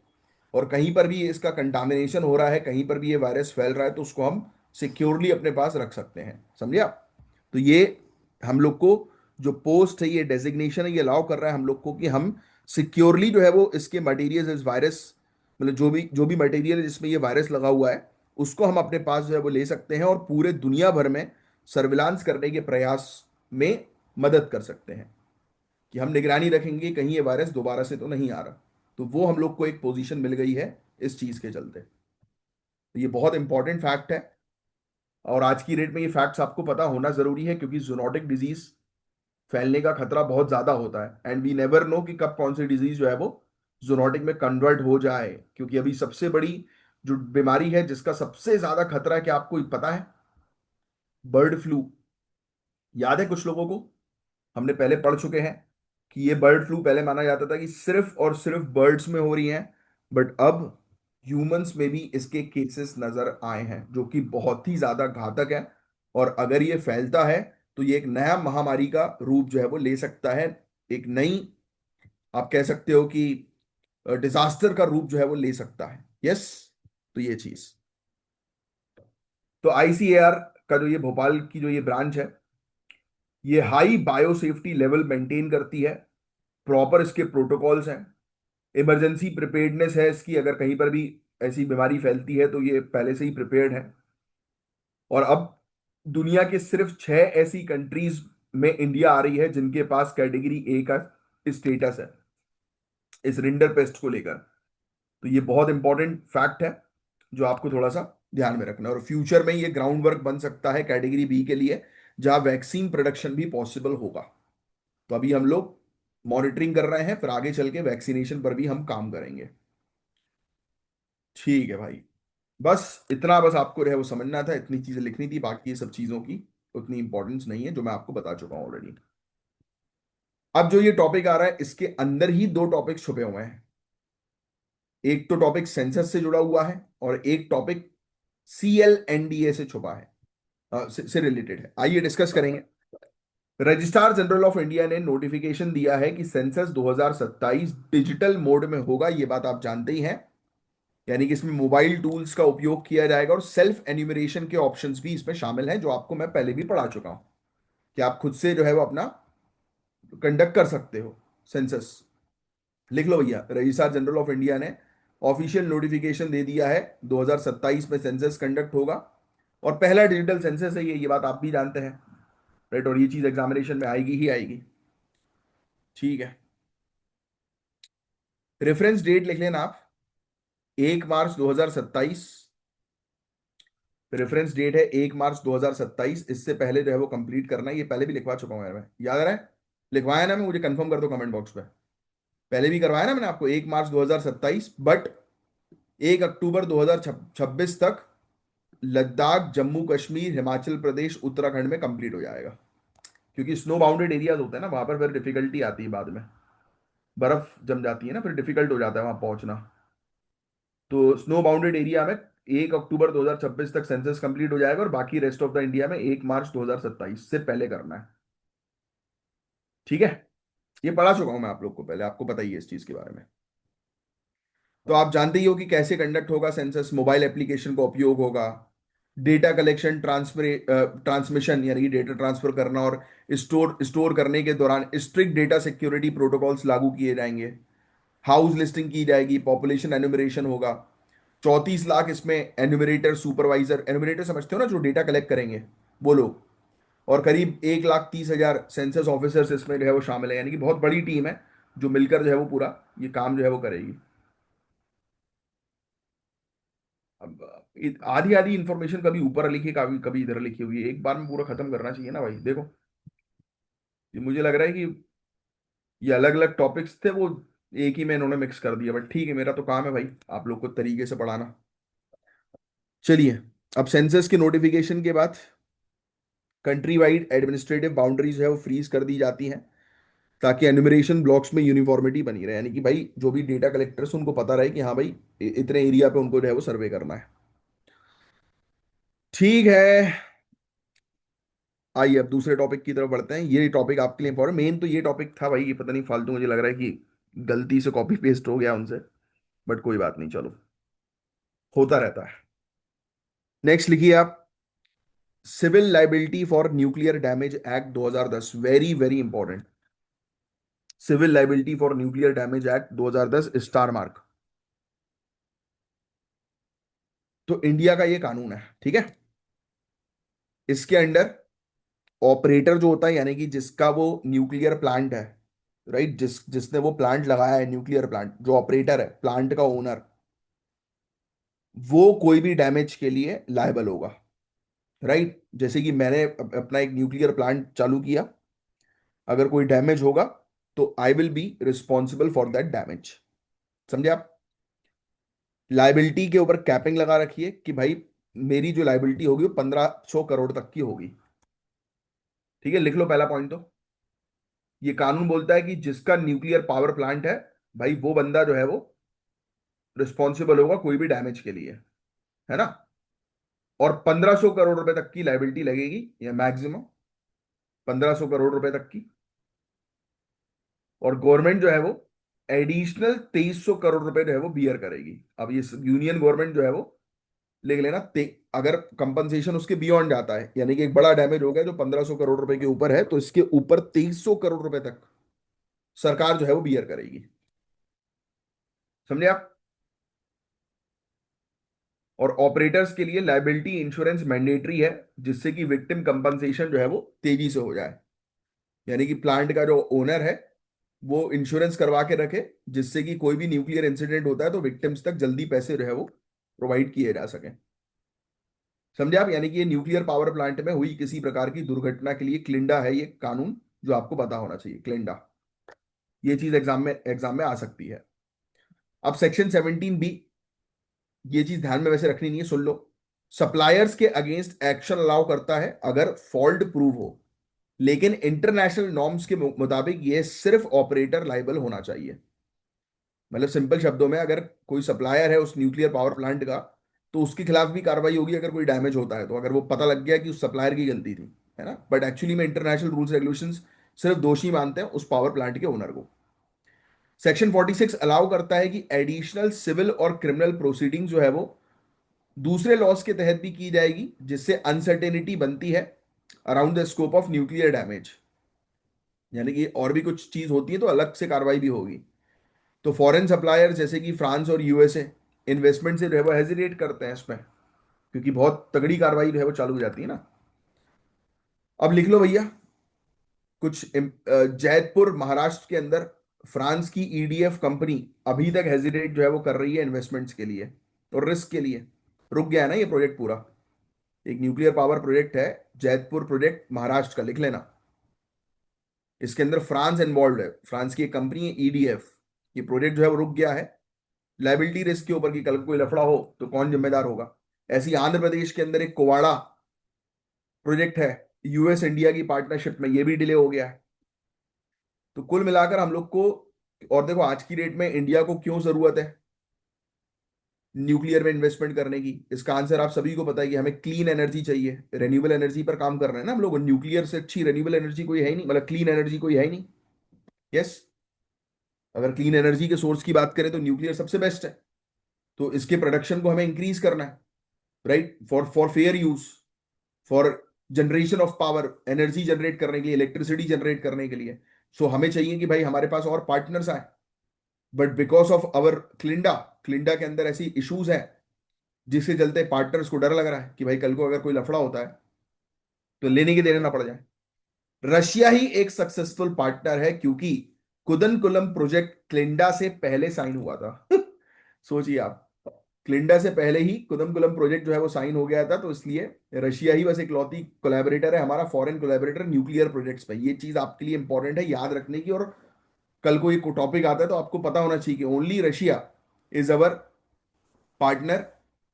और कहीं पर भी इसका कंटामिनेशन हो रहा है, कहीं पर भी ये वायरस फैल रहा है, तो उसको हम सिक्योरली अपने पास रख सकते हैं। समझे आप? तो ये हम लोग को जो पोस्ट है, ये डेजिग्नेशन है, ये अलाउ कर रहा है हम लोग को कि हम सिक्योरली जो है वो इसके मटेरियल, इस वायरस, मतलब जो भी मटेरियल जिसमें ये वायरस लगा हुआ है, उसको हम अपने पास जो है वो ले सकते हैं और पूरे दुनिया भर में सर्विलांस करने के प्रयास में मदद कर सकते हैं, कि हम निगरानी रखेंगे कहीं ये वायरस दोबारा से तो नहीं आ रहा। तो वो हम लोग को एक पोजीशन मिल गई है इस चीज के चलते। तो ये बहुत इंपॉर्टेंट फैक्ट है, और आज की डेट में ये फैक्ट्स आपको पता होना जरूरी है, क्योंकि जूनोटिक डिजीज फैलने का खतरा बहुत ज्यादा होता है, एंड वी नेवर नो कि कब कौन सी डिजीज जो है वो जूनोटिक में कन्वर्ट हो जाए। क्योंकि अभी सबसे बड़ी जो बीमारी है जिसका सबसे ज्यादा खतरा है, क्या आपको पता है? Bird flu. याद है कुछ लोगों को, हमने पहले पढ़ चुके हैं कि ये बर्ड फ्लू पहले माना जाता था कि सिर्फ और सिर्फ बर्ड्स में हो रही हैं, बट अब ह्यूमंस में भी इसके केसेस नजर आए हैं, जो कि बहुत ही ज्यादा घातक है। और अगर ये फैलता है तो ये एक नया महामारी का रूप जो है वो ले सकता है, एक नई, आप कह सकते हो कि डिजास्टर का रूप जो है वो ले सकता है। यस, तो ये चीज, तो ICAR का जो ये भोपाल की जो ये ब्रांच है, ये high bio safety level maintain करती है। प्रॉपर इसके प्रोटोकॉल्स हैं, इमरजेंसी प्रिपेयर्डनेस है इसकी, अगर कहीं पर भी ऐसी बीमारी फैलती है तो ये पहले से ही प्रिपेयर्ड है। और अब दुनिया के सिर्फ 6 ऐसी कंट्रीज में इंडिया आ रही है जिनके पास कैटेगरी 1 का स्टेटस है इस रिंडर पेस्ट को लेकर। तो ये बहुत इंपॉर्टेंट फैक्ट है जो आपको थोड़ा सा ध्यान में रखना है। और फ्यूचर में ये ग्राउंड वर्क बन सकता है कैटेगरी 2 के लिए, जहां वैक्सीन प्रोडक्शन भी पॉसिबल होगा। तो अभी हम लोग मॉनिटरिंग कर रहे हैं, फिर आगे चल के वैक्सीनेशन पर भी हम काम करेंगे। ठीक है भाई, बस इतना, बस आपको रहे वो समझना था, इतनी चीजें लिखनी थी, बाकी ये सब चीजों की उतनी इंपॉर्टेंस नहीं है, जो मैं आपको बता चुका हूं ऑलरेडी। अब जो ये टॉपिक आ रहा है इसके अंदर ही दो टॉपिक छुपे हुए हैं। एक तो टॉपिक सेंसस से जुड़ा हुआ है और एक टॉपिक CLNDA से छुपा है, से रिलेटेड है। आइए डिस्कस करेंगे। रजिस्ट्रार जनरल ऑफ इंडिया ने नोटिफिकेशन दिया है कि सेंसस 2027 डिजिटल मोड में होगा, ये बात आप जानते ही हैं। यानी कि इसमें मोबाइल टूल्स का उपयोग किया जाएगा और सेल्फ एन्यूमरेशन के ऑप्शंस भी इसमें शामिल हैं, जो आपको मैं पहले भी पढ़ा चुका हूं कि आप खुद से जो है वो अपना कंडक्ट कर सकते हो सेंसस। लिख लो भैया, रजिस्ट्रार जनरल ऑफ इंडिया ने ऑफिशियल नोटिफिकेशन दे दिया है, 2027 में सेंसस कंडक्ट होगा और पहला डिजिटल सेंसस है ये बात आप भी जानते हैं, राइट। और ये चीज एग्जामिनेशन में आएगी ही आएगी। ठीक है, रेफरेंस डेट लिख लेना आप, 1 मार्च 2027। रेफरेंस डेट है 1 मार्च 2027, इससे पहले जो है वो कंप्लीट करना है। ये पहले भी लिखवा चुका हूं यार मैं, याद आ रहा है? लिखवाया ना मैं? मुझे कंफर्म कर दो कमेंट बॉक्स पे। पहले भी करवाया ना मैंने आपको, 1 मार्च 2027, बट 1 अक्टूबर 2026 तक लद्दाख, जम्मू कश्मीर, हिमाचल प्रदेश, उत्तराखंड में कंप्लीट हो जाएगा। क्योंकि स्नो बाउंडेड एरियाज होते हैं ना, वहां पर फिर डिफिकल्टी आती है बाद में, बर्फ जम जाती है ना, फिर डिफिकल्ट हो जाता है वहां पहुंचना। तो स्नो बाउंडेड एरिया में 1 अक्टूबर 2026 तक सेंसस कंप्लीट हो जाएगा और बाकी रेस्ट ऑफ द इंडिया में 1 मार्च 2027 से पहले करना है। ठीक है, ये पढ़ा चुका हूं मैं आप लोग को पहले, आपको पता ही है इस चीज के बारे में। तो आप जानते ही हो कि कैसे कंडक्ट होगा सेंसस। मोबाइल एप्लीकेशन का उपयोग होगा, डेटा कलेक्शन, ट्रांसमिशन यानी कि डेटा ट्रांसफर करना और स्टोर स्टोर करने के दौरान स्ट्रिक्ट डेटा सिक्योरिटी प्रोटोकॉल्स लागू किए जाएंगे। हाउस लिस्टिंग की जाएगी, पॉपुलेशन एनुमरेशन होगा। 34 लाख इसमें एन्यूमरेटर, सुपरवाइजर, एन्यूमरेटर समझते हो ना, जो डेटा कलेक्ट करेंगे वो लोग। और करीब 1,30,000 सेंसस ऑफिसर्स इसमें जो है वो शामिल है, यानी कि बहुत बड़ी टीम है जो मिलकर जो है वो पूरा ये काम जो है वो करेगी। अब आधी आधी इंफॉर्मेशन कभी ऊपर लिखी, कभी कभी इधर लिखी हुई है, एक बार में पूरा खत्म करना चाहिए ना भाई। देखो, ये मुझे लग रहा है कि ये अलग अलग टॉपिक्स थे, वो एक ही में इन्होंने मिक्स कर दिया, बट ठीक है, मेरा तो काम है भाई आप लोग को तरीके से पढ़ाना। चलिए, अब सेंसस के नोटिफिकेशन के बाद कंट्री वाइड एडमिनिस्ट्रेटिव बाउंड्रीज है वो फ्रीज कर दी जाती हैं, ताकि एनुमरेशन ब्लॉक्स में यूनिफॉर्मिटी बनी रहे। यानी कि भाई जो भी डेटा कलेक्टर्स उनको पता रहे कि हाँ भाई इतने एरिया पे उनको जो है वो सर्वे करना है। ठीक है, आइए अब दूसरे टॉपिक की तरफ बढ़ते हैं। ये टॉपिक आपके लिए इंपॉर्टेंट, मेन तो ये टॉपिक था भाई, ये पता नहीं फालतू मुझे लग रहा है कि गलती से कॉपी पेस्ट हो गया उनसे, बट कोई बात नहीं, चलो, होता रहता है। नेक्स्ट लिखिए आप, civil liability for nuclear damage act 2010, very very important. Civil liability for nuclear damage act 2010 star mark. तो इंडिया का ये कानून है, ठीक है। इसके अंडर ऑपरेटर जो होता है, यानी कि जिसका वो न्यूक्लियर प्लांट है, राइट, जिसने वो प्लांट लगाया है, न्यूक्लियर प्लांट, जो ऑपरेटर है, प्लांट का ओनर, वो कोई भी डैमेज के लिए लायबल होगा, राइट। जैसे कि मैंने अपना एक न्यूक्लियर प्लांट चालू किया, अगर कोई डैमेज होगा तो I will be responsible for that damage. समझे आप? लाइबिलिटी के ऊपर कैपिंग लगा रखिए कि भाई मेरी जो लाइबिलिटी होगी वो 1,500 करोड़ तक की होगी। ठीक है, लिख लो पहला पॉइंट तो। ये कानून बोलता है कि जिसका न्यूक्लियर पावर प्लांट है, भाई वो बंदा जो है वो रिस्पॉन्सिबल होगा कोई भी डैमेज के लिए, है ना। और 1,500 करोड़ रुपए तक की लाइबिलिटी लगेगी, या मैक्सिमम 1,500 करोड़ रुपए तक की। और गवर्नमेंट जो है वो एडिशनल 2,300 करोड़ रुपए जो है वो बियर करेगी। अब ये यूनियन गवर्नमेंट जो है वो लिख लेना। अगर कंपनसेशन उसके बियॉन्ड जाता है, यानी कि एक बड़ा डैमेज हो गया जो 1500 करोड़ रुपए के ऊपर है, तो इसके ऊपर 2300 करोड़ रुपए तक सरकार जो है वो बियर करेगी। समझे आप? और ऑपरेटर्स के लिए लाइबिलिटी इंश्योरेंस मैंडेटरी है, जिससे कि विक्टिम कंपनसेशन जो है वो तेजी से हो जाए। यानी कि प्लांट का जो ओनर है वो इंश्योरेंस करवा के रखे, जिससे कि कोई भी न्यूक्लियर इंसिडेंट होता है तो विक्टिम्स तक जल्दी पैसे जो है वो प्रोवाइड किए जा सके। समझे आप? यानी कि ये न्यूक्लियर पावर प्लांट में हुई किसी प्रकार की दुर्घटना के लिए क्लिंडा है ये कानून, जो आपको पता होना चाहिए, क्लिंडा। ये चीज एग्जाम में आ सकती है। अब सेक्शन 17B, ये चीज ध्यान में वैसे रखनी नहीं है, सुन लो। सप्लायर्स के अगेंस्ट एक्शन अलाउ करता है अगर फॉल्ट प्रूव हो, लेकिन इंटरनेशनल नॉर्म्स के मुताबिक ये सिर्फ ऑपरेटर लाइबल होना चाहिए। मतलब सिंपल शब्दों में, अगर कोई सप्लायर है उस न्यूक्लियर पावर प्लांट का, तो उसके खिलाफ भी कार्रवाई होगी अगर कोई डैमेज होता है, तो अगर वो पता लग गया कि उस सप्लायर की गलती थी, है ना। बट एक्चुअली में इंटरनेशनल रूल्स रेगुलेशंस सिर्फ दोषी मानते हैं उस पावर प्लांट के ओनर को। सेक्शन 46 अलाउ करता है कि एडिशनल सिविल और क्रिमिनल प्रोसीडिंग जो है वो दूसरे लॉस के तहत भी की जाएगी, जिससे अनसर्टेनिटी बनती है around the scope of nuclear damage. यानी कि और भी कुछ चीज होती है तो अलग से कार्रवाई भी होगी। तो फॉरेन सप्लायर जैसे कि फ्रांस और यूएसए इन्वेस्टमेंट से जो है वो हेजिटेट करते हैं इसमें, क्योंकि बहुत तगड़ी कार्रवाई जो है वो चालू हो जाती है ना। अब लिख लो भैया कुछ जैतपुर महाराष्ट्र के अंदर फ्रांस की ईडीएफ कंपनी अभी तक हेजिटेट जो है वो कर रही है इन्वेस्टमेंट्स के लिए और रिस्क के लिए। रुक गया है ना ये प्रोजेक्ट पूरा। एक न्यूक्लियर पावर प्रोजेक्ट है, जैतपुर प्रोजेक्ट महाराष्ट्र का, लिख लेना। इसके अंदर फ्रांस इन्वॉल्व है, फ्रांस की एक कंपनी है ईडीएफ। ये प्रोजेक्ट जो है वो रुक गया है लाइबिलिटी रिस्क के ऊपर, कि कल को कोई लफड़ा हो तो कौन जिम्मेदार होगा। ऐसी आंध्र प्रदेश के अंदर एक कोवाड़ा प्रोजेक्ट है, यूएस इंडिया की पार्टनरशिप में, ये भी डिले हो गया है। तो कुल मिलाकर हम लोग को, और देखो आज की डेट में इंडिया को क्यों जरूरत है न्यूक्लियर में इन्वेस्टमेंट करने की, इसका आंसर आप सभी को पता है कि हमें क्लीन एनर्जी चाहिए। रेन्यूएबल एनर्जी पर काम कर रहे हैं ना हम लोग, न्यूक्लियर से अच्छी रेन्यूएबल एनर्जी कोई है ही नहीं, मतलब क्लीन एनर्जी कोई है ही नहीं। यस। अगर क्लीन एनर्जी के सोर्स की बात करें तो न्यूक्लियर सबसे बेस्ट है। तो इसके प्रोडक्शन को हमें इंक्रीज करना है, right, for for fair use, for generation of power, energy generate करने के लिए, इलेक्ट्रिसिटी जनरेट करने के लिए। सो हमें चाहिए कि भाई हमारे पास और पार्टनर्स आए। बट बिकॉज ऑफ अवर क्लिंडा, क्लिंडा के अंदर ऐसी इश्यूज हैं जिसके चलते पार्टनर्स को डर लग रहा है कि भाई कल को अगर कोई लफड़ा होता है तो लेने के देने ना पड़ जाए। रशिया ही एक सक्सेसफुल पार्टनर है, क्योंकि कुदनकुलम प्रोजेक्ट क्लिंडा से पहले साइन हुआ था। सोचिए आप, क्लिंडा से पहले ही कुदमकुलम प्रोजेक्ट जो है वो साइन हो गया था, तो इसलिए रशिया ही बस इकलौती कोलैबोरेटर है हमारा, फॉरेन कोलैबोरेटर न्यूक्लियर प्रोजेक्ट्स पे। ये चीज आपके लिए इंपॉर्टेंट है याद रखने की, और कल को एक टॉपिक आता है तो आपको पता होना चाहिए कि only Russia is our partner,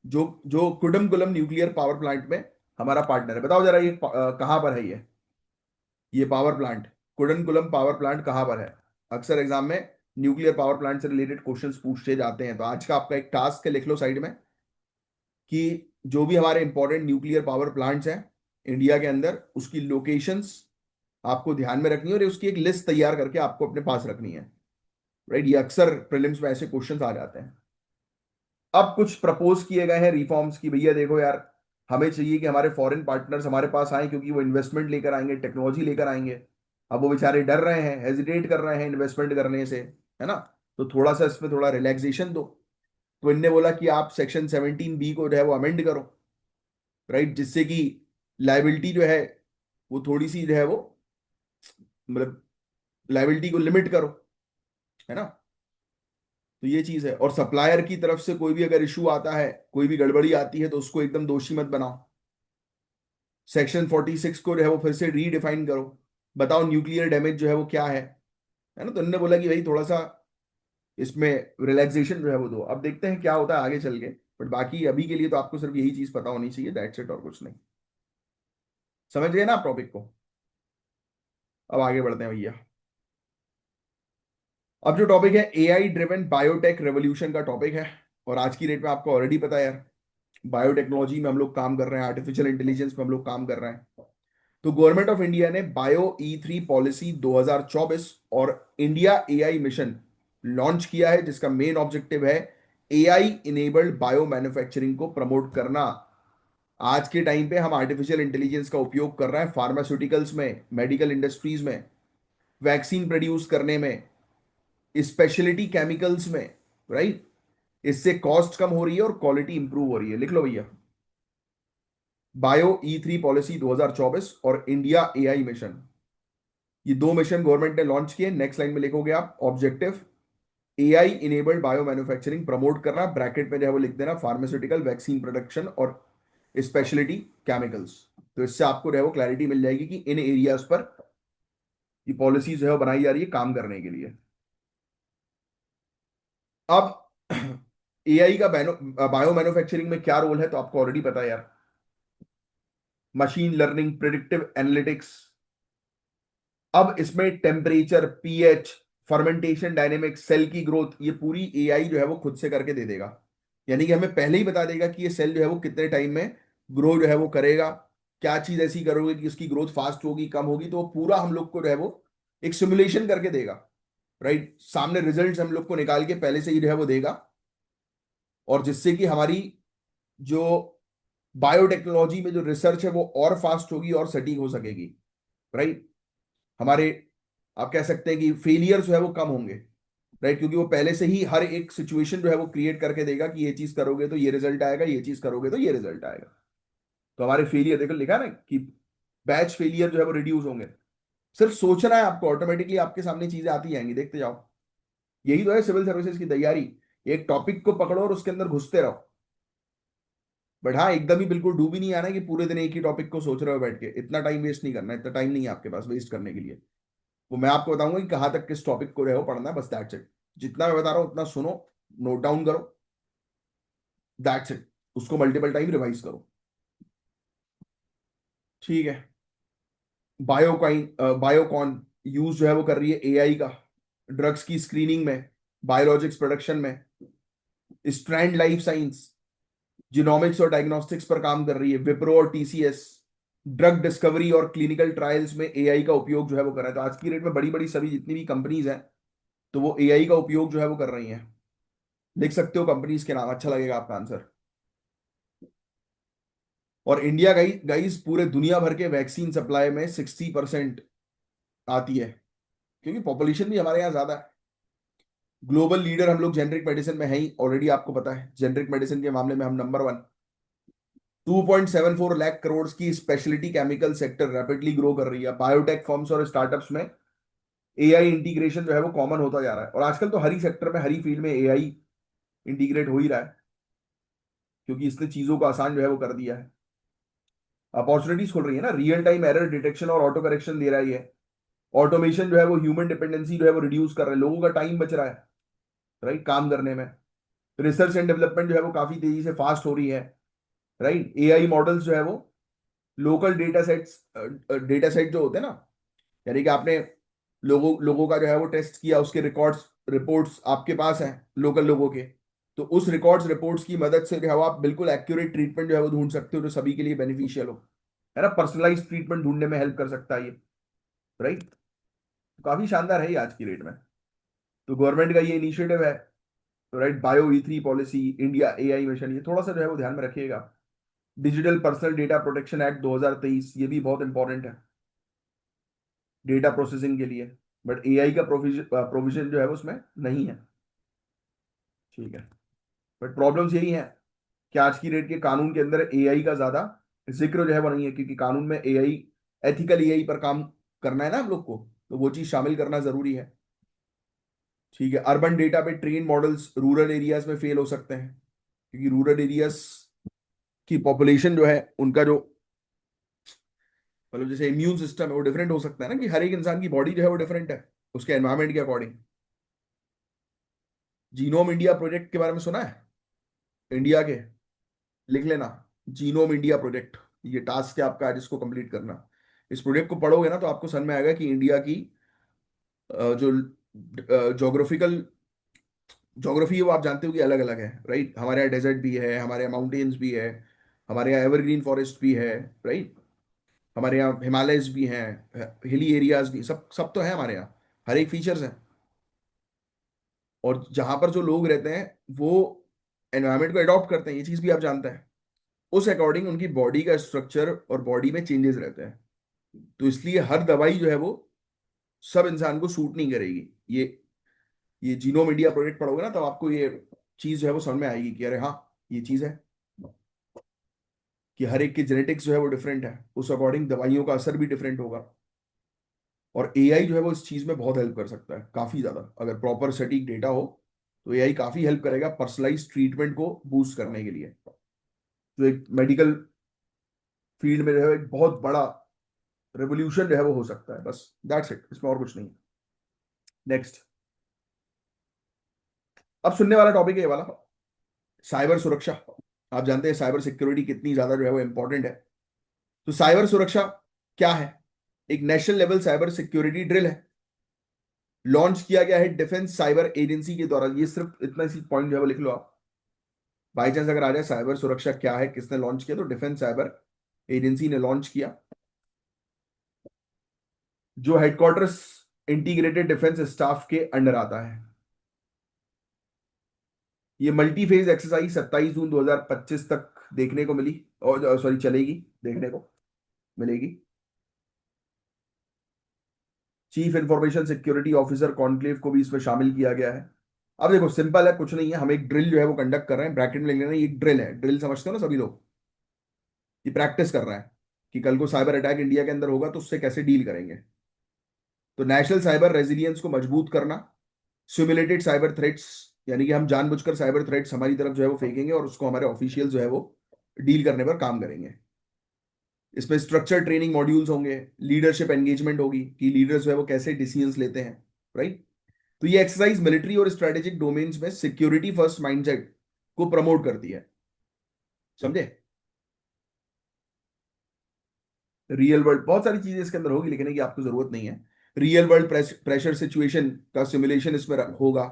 जो जो कुडमकुलम न्यूक्लियर पावर प्लांट में हमारा पार्टनर है। बताओ जरा ये कहां पर है ये power plant, Kudankulam power plant कहां पर है? अक्सर एग्जाम में न्यूक्लियर पावर प्लांट से रिलेटेड क्वेश्चंस पूछे जाते हैं, तो आज का आपका एक टास्क है, लिख लो साइड में, कि जो भी हमारे इंपॉर्टेंट न्यूक्लियर पावर प्लांट्स हैं इंडिया के अंदर, उसकी लोकेशंस आपको ध्यान में रखनी है, और उसकी एक लिस्ट तैयार करके आपको अपने पास रखनी है। राइट, ये अक्सर प्रीलिम्स में ऐसे क्वेश्चंस आ जाते हैं। अब कुछ प्रपोज किए गए हैं रिफॉर्म्स की, भैया देखो यार, हमें चाहिए कि हमारे फॉरेन पार्टनर्स हमारे पास आए, क्योंकि वो इन्वेस्टमेंट लेकर आएंगे, टेक्नोलॉजी लेकर आएंगे। अब वो बेचारे डर रहे हैं, हेजिटेट कर रहे हैं इन्वेस्टमेंट करने से, है ना। तो थोड़ा सा इसमें थोड़ा रिलैक्सेशन दो। तो इनने बोला कि आप सेक्शन 17B को जो है वो अमेंड करो, राइट, जिससे कि लाइबिलिटी जो है वो थोड़ी सी जो है वो, मतलब लाइबिलिटी को लिमिट करो, है ना। तो ये चीज है। और सप्लायर की तरफ से कोई भी अगर इशू आता है, कोई भी गड़बड़ी आती है, तो उसको एकदम दोषी मत बनाओ। सेक्शन 46 को जो है वो फिर से रीडिफाइन करो, बताओ न्यूक्लियर डैमेज जो है वो क्या है ना। तो उन्होंने बोला कि भाई थोड़ा सा इसमें रिलैक्सेशन जो है वो दो। अब देखते हैं क्या होता है आगे चल के, बट बाकी अभी के लिए तो आपको सिर्फ यही चीज पता होनी चाहिए, दैट्स इट, और कुछ नहीं। समझ गए ना आप टॉपिक को? अब आगे बढ़ते हैं भैया। अब जो टॉपिक है एआई ड्रिवन बायोटेक रेवोल्यूशन का टॉपिक है। और आज की डेट में आपको ऑलरेडी पता है यार, बायोटेक्नोलॉजी में हम लोग काम कर रहे हैं, आर्टिफिशियल इंटेलिजेंस में हम लोग काम कर रहे हैं। तो गवर्नमेंट ऑफ इंडिया ने बायो E3 पॉलिसी 2024 और इंडिया एआई मिशन लॉन्च किया है, जिसका मेन ऑब्जेक्टिव है एआई इनेबल्ड बायो मैन्युफैक्चरिंग को प्रमोट करना। आज के टाइम पे हम आर्टिफिशियल इंटेलिजेंस का उपयोग कर रहे हैं फार्मास्यूटिकल्स में, मेडिकल इंडस्ट्रीज में, वैक्सीन प्रोड्यूस करने में, स्पेशलिटी केमिकल्स में, राइट। इससे कॉस्ट कम हो रही है और क्वालिटी इंप्रूव हो रही है। लिख लो भैया, बायो ई3 पॉलिसी 2024 और इंडिया एआई मिशन, ये दो मिशन गवर्नमेंट ने लॉन्च किए। नेक्स्ट लाइन में लिखोगे आप objective, AI enabled bio manufacturing promote करना, ब्रैकेट में जो है वो लिख देना फार्मास्यूटिकल, वैक्सीन प्रोडक्शन और स्पेशलिटी केमिकल्स। तो इससे आपको जो है वो क्लैरिटी मिल जाएगी कि इन एरियाज पर ये पॉलिसीज जो है वो बनाई जा रही है काम करने के लिए। अब एआई का बायो मैन्युफैक्चरिंग में क्या रोल है तो आपको ऑलरेडी पता है यार। Machine learning, predictive analytics. अब इसमें temperature, pH, fermentation dynamics, cell की ग्रोथ, ये पूरी एआई जो है वो खुद से करके दे देगा। यानी कि हमें पहले ही बता देगा कि ये सेल जो है वो कितने टाइम में ग्रो जो है वो करेगा, क्या चीज ऐसी करोगे कि उसकी ग्रोथ फास्ट होगी, कम होगी, तो वो पूरा हम लोग को जो है वो एक सिमुलेशन करके देगा। राइट, सामने रिजल्ट्स हम लोग को निकाल के पहले से ही जो है वो देगा। और जिससे कि हमारी जो बायोटेक्नोलॉजी में जो रिसर्च है वो और फास्ट होगी और सटीक हो सकेगी। राइट, हमारे, आप कह सकते हैं कि फेलियर जो है वो कम होंगे। राइट, क्योंकि वो पहले से ही हर एक सिचुएशन जो है वो क्रिएट करके देगा कि ये चीज करोगे तो ये रिजल्ट आएगा, ये चीज करोगे तो ये रिजल्ट आएगा। तो हमारे फेलियर देखो, लिखा ना कि बैच फेलियर जो है वो रिड्यूस होंगे। सिर्फ सोचना है आपको, ऑटोमेटिकली आपके सामने चीजें आती जाएंगी, देखते जाओ। यही तो है सिविल सर्विसेज की तैयारी। एक टॉपिक को पकड़ो और उसके अंदर घुसते रहो। बट हाँ, एकदम ही बिल्कुल डूब ही नहीं आना कि पूरे दिन एक ही टॉपिक को सोच रहे हो बैठ के। इतना टाइम वेस्ट नहीं करना, इतना टाइम नहीं है आपके पास वेस्ट करने के लिए। वो मैं आपको बताऊंगा कि कहाँ तक किस टॉपिक को रहो पढ़ना है, बस दैट्स इट। जितना मैं बता रहा हूँ उतना सुनो, नोट डाउन करो, दैट्स इट। उसको मल्टीपल टाइम रिवाइज करो। ठीक है। बायोकॉन यूज जो है वो कर रही है एआई का ड्रग्स की स्क्रीनिंग में, बायोलॉजिक्स प्रोडक्शन में। स्ट्रैंड लाइफ साइंस जिनोमिक्स और डायग्नोस्टिक्स पर काम कर रही है। विप्रो और टीसीएस ड्रग डिस्कवरी और क्लिनिकल ट्रायल्स में एआई का उपयोग जो है वो कर रहा है। तो आज की डेट में बड़ी बड़ी सभी जितनी भी कंपनीज हैं, तो वो एआई का उपयोग जो है वो कर रही हैं। लिख सकते हो कंपनीज के नाम, अच्छा लगेगा आपका आंसर। और इंडिया गाइस पूरे दुनिया भर के वैक्सीन सप्लाई में 60% आती है, क्योंकि पॉपुलेशन भी हमारे यहाँ ज्यादा है। ग्लोबल लीडर हम लोग जेनरिक मेडिसिन में है ही, ऑलरेडी आपको पता है। जेनरिक मेडिसिन के मामले में हम नंबर वन। 2.74 लाख करोड़ की speciality chemical sector rapidly grow कर रही है। बायोटेक फर्म्स और स्टार्टअप्स में एआई इंटीग्रेशन जो है वो कॉमन होता जा रहा है। और आजकल तो हर ही सेक्टर में, हर ही फील्ड में एआई इंटीग्रेट हो ही रहा है, क्योंकि इसने चीजों को आसान जो है वो कर दिया है। अपॉर्चुनिटीज खुल रही है ना, रियल टाइम एरर डिटेक्शन और ऑटो करेक्शन दे रहा है ये। ऑटोमेशन जो है वो ह्यूमन डिपेंडेंसी जो है वो रिड्यूस कर रहा है, लोगों का टाइम बच रहा है, राइट, काम करने में। रिसर्च एंड डेवलपमेंट जो है वो काफी तेजी से फास्ट हो रही है। राइट, एआई मॉडल्स जो है वो लोकल डेटा सेट जो होते हैं ना, यानी कि आपने लोगों लोगों का जो है वो टेस्ट किया, उसके रिकॉर्ड्स रिपोर्ट्स आपके पास हैं लोकल लोगों के। तो उस रिकॉर्ड्स रिपोर्ट्स की मदद से जो है वो आप बिल्कुल एक्यूरेट ट्रीटमेंट जो है वो ढूंढ सकते हो जो सभी के लिए बेनिफिशियल हो। है ना, पर्सनलाइज ट्रीटमेंट ढूंढने में हेल्प कर सकता है ये। राइट, काफी शानदार है ये आज की डेट में। तो गवर्नमेंट का ये इनिशिएटिव है। तो right, bio ई3 policy, India AI mission, ये थोड़ा सा जो है वो ध्यान में रखिएगा। Digital personal data protection act 2023, ये भी बहुत इंपॉर्टेंट है डेटा प्रोसेसिंग के लिए। बट एआई का प्रोविजन प्रोविजन जो है वो उसमें नहीं है। ठीक है। बट प्रॉब्लम्स यही है कि आज की डेट के कानून के अंदर एआई का ज्यादा जिक्र जो है वो नहीं है, क्योंकि कानून में एआई, एथिकल एआई पर काम करना है ना हम लोग को, तो वो चीज शामिल करना जरूरी है। ठीक है। अर्बन डेटा पे ट्रेन मॉडल्स रूरल एरियाज में फेल हो सकते हैं, क्योंकि रूरल एरियाज की पॉपुलेशन जो है उनका जो, मतलब जैसे इम्यून सिस्टम है वो डिफरेंट हो सकता है ना, कि हर एक इंसान की बॉडी जो है वो डिफरेंट है उसके एनवायरमेंट के अकॉर्डिंग। जीनोम इंडिया प्रोजेक्ट के बारे में सुना है? इंडिया के, लिख लेना, जीनोम इंडिया प्रोजेक्ट। ये टास्क है आपका आज इसको कंप्लीट करना। इस प्रोजेक्ट को पढ़ोगे ना तो आपको समझ में आएगा कि इंडिया की जो जोग्राफिकल जोग्राफी है वो आप जानते हो कि अलग अलग है। राइट, हमारे यहाँ डेजर्ट भी है, हमारे यहाँ माउंटेन्स भी है, हमारे यहाँ एवरग्रीन फॉरेस्ट भी है। राइट, हमारे यहाँ हिमालयस भी हैं, हिली एरियाज भी, सब सब तो है हमारे यहाँ, हर एक फीचर्स हैं। और जहाँ पर जो लोग रहते हैं वो एनवायरमेंट को अडॉप्ट करते हैं, ये चीज भी आप जानते हैं। उस अकॉर्डिंग उनकी बॉडी का स्ट्रक्चर और बॉडी में चेंजेस रहते हैं। तो इसलिए हर दवाई जो है वो सब इंसान को सूट नहीं करेगी। ये जीनोम इंडिया प्रोजेक्ट पढ़ोगे ना, तब आपको ये चीज जो है वो समझ में आएगी कि अरे हाँ, ये चीज है कि हर एक की जेनेटिक्स जो है वो डिफरेंट है, उस अकॉर्डिंग दवाइयों का असर भी डिफरेंट होगा। और एआई जो है वो इस चीज में बहुत हेल्प कर सकता है, काफी ज्यादा। अगर प्रॉपर सटीक डेटा हो तो एआई काफी हेल्प करेगा पर्सनलाइज ट्रीटमेंट को बूस्ट करने के लिए, जो एक मेडिकल फील्ड में जो है एक बहुत बड़ा रेवोल्यूशन जो है वो हो सकता है। बस दैट्स इट, इसमें और कुछ नहीं। नेक्स्ट, अब सुनने वाला टॉपिक है ये वाला, साइबर सुरक्षा। आप जानते हैं साइबर सिक्योरिटी कितनी ज्यादा जो है वो इंपॉर्टेंट है। तो साइबर सुरक्षा क्या है? एक national level cyber security drill है, लॉन्च किया गया है डिफेंस साइबर एजेंसी के द्वारा। ये सिर्फ इतना सी पॉइंट जो है वो लिख लो आप। बाई चांस अगर आ जाए साइबर सुरक्षा क्या है, किसने लॉन्च किया, तो डिफेंस साइबर एजेंसी ने लॉन्च किया, जो हेडक्वार्टर्स इंटीग्रेटेड डिफेंस स्टाफ के अंडर आता है। ये मल्टी फेज एक्सरसाइज 27 जून 2025 तक देखने को मिली, और सॉरी चलेगी, देखने को मिलेगी। Chief information security officer conclave को भी इसमें शामिल किया गया है। अब देखो सिंपल है, कुछ नहीं है, हम एक ड्रिल जो है वो कंडक्ट कर रहे हैं, ब्रैकेट में लिख लेना, ये ड्रिल है। ड्रिल समझते हो ना सभी लोग? ये प्रैक्टिस कर रहा है कि कल को साइबर अटैक इंडिया के अंदर होगा तो उससे कैसे डील करेंगे। तो नेशनल साइबर रेजिलियंस को मजबूत करना, सिमुलेटेड साइबर थ्रेट्स, यानी कि हम जानबूझकर साइबर थ्रेट्स हमारी तरफ जो है वो फेंकेंगे और उसको हमारे ऑफिशियल जो है वो डील करने पर काम करेंगे। इसमें स्ट्रक्चर ट्रेनिंग मॉड्यूल्स होंगे, लीडरशिप एंगेजमेंट होगी कि लीडर्स जो है वो कैसे डिसीजंस लेते हैं, राइट। तो ये एक्सरसाइज मिलिट्री और स्ट्रेटेजिक डोमेन्स में सिक्योरिटी फर्स्ट माइंडसेट को प्रमोट करती है, समझे। रियल वर्ल्ड बहुत सारी चीजें इसके अंदर होगी, लिखने की आपको जरूरत नहीं है। रियल वर्ल्ड प्रेशर सिचुएशन का सिमुलेशन इसमें होगा,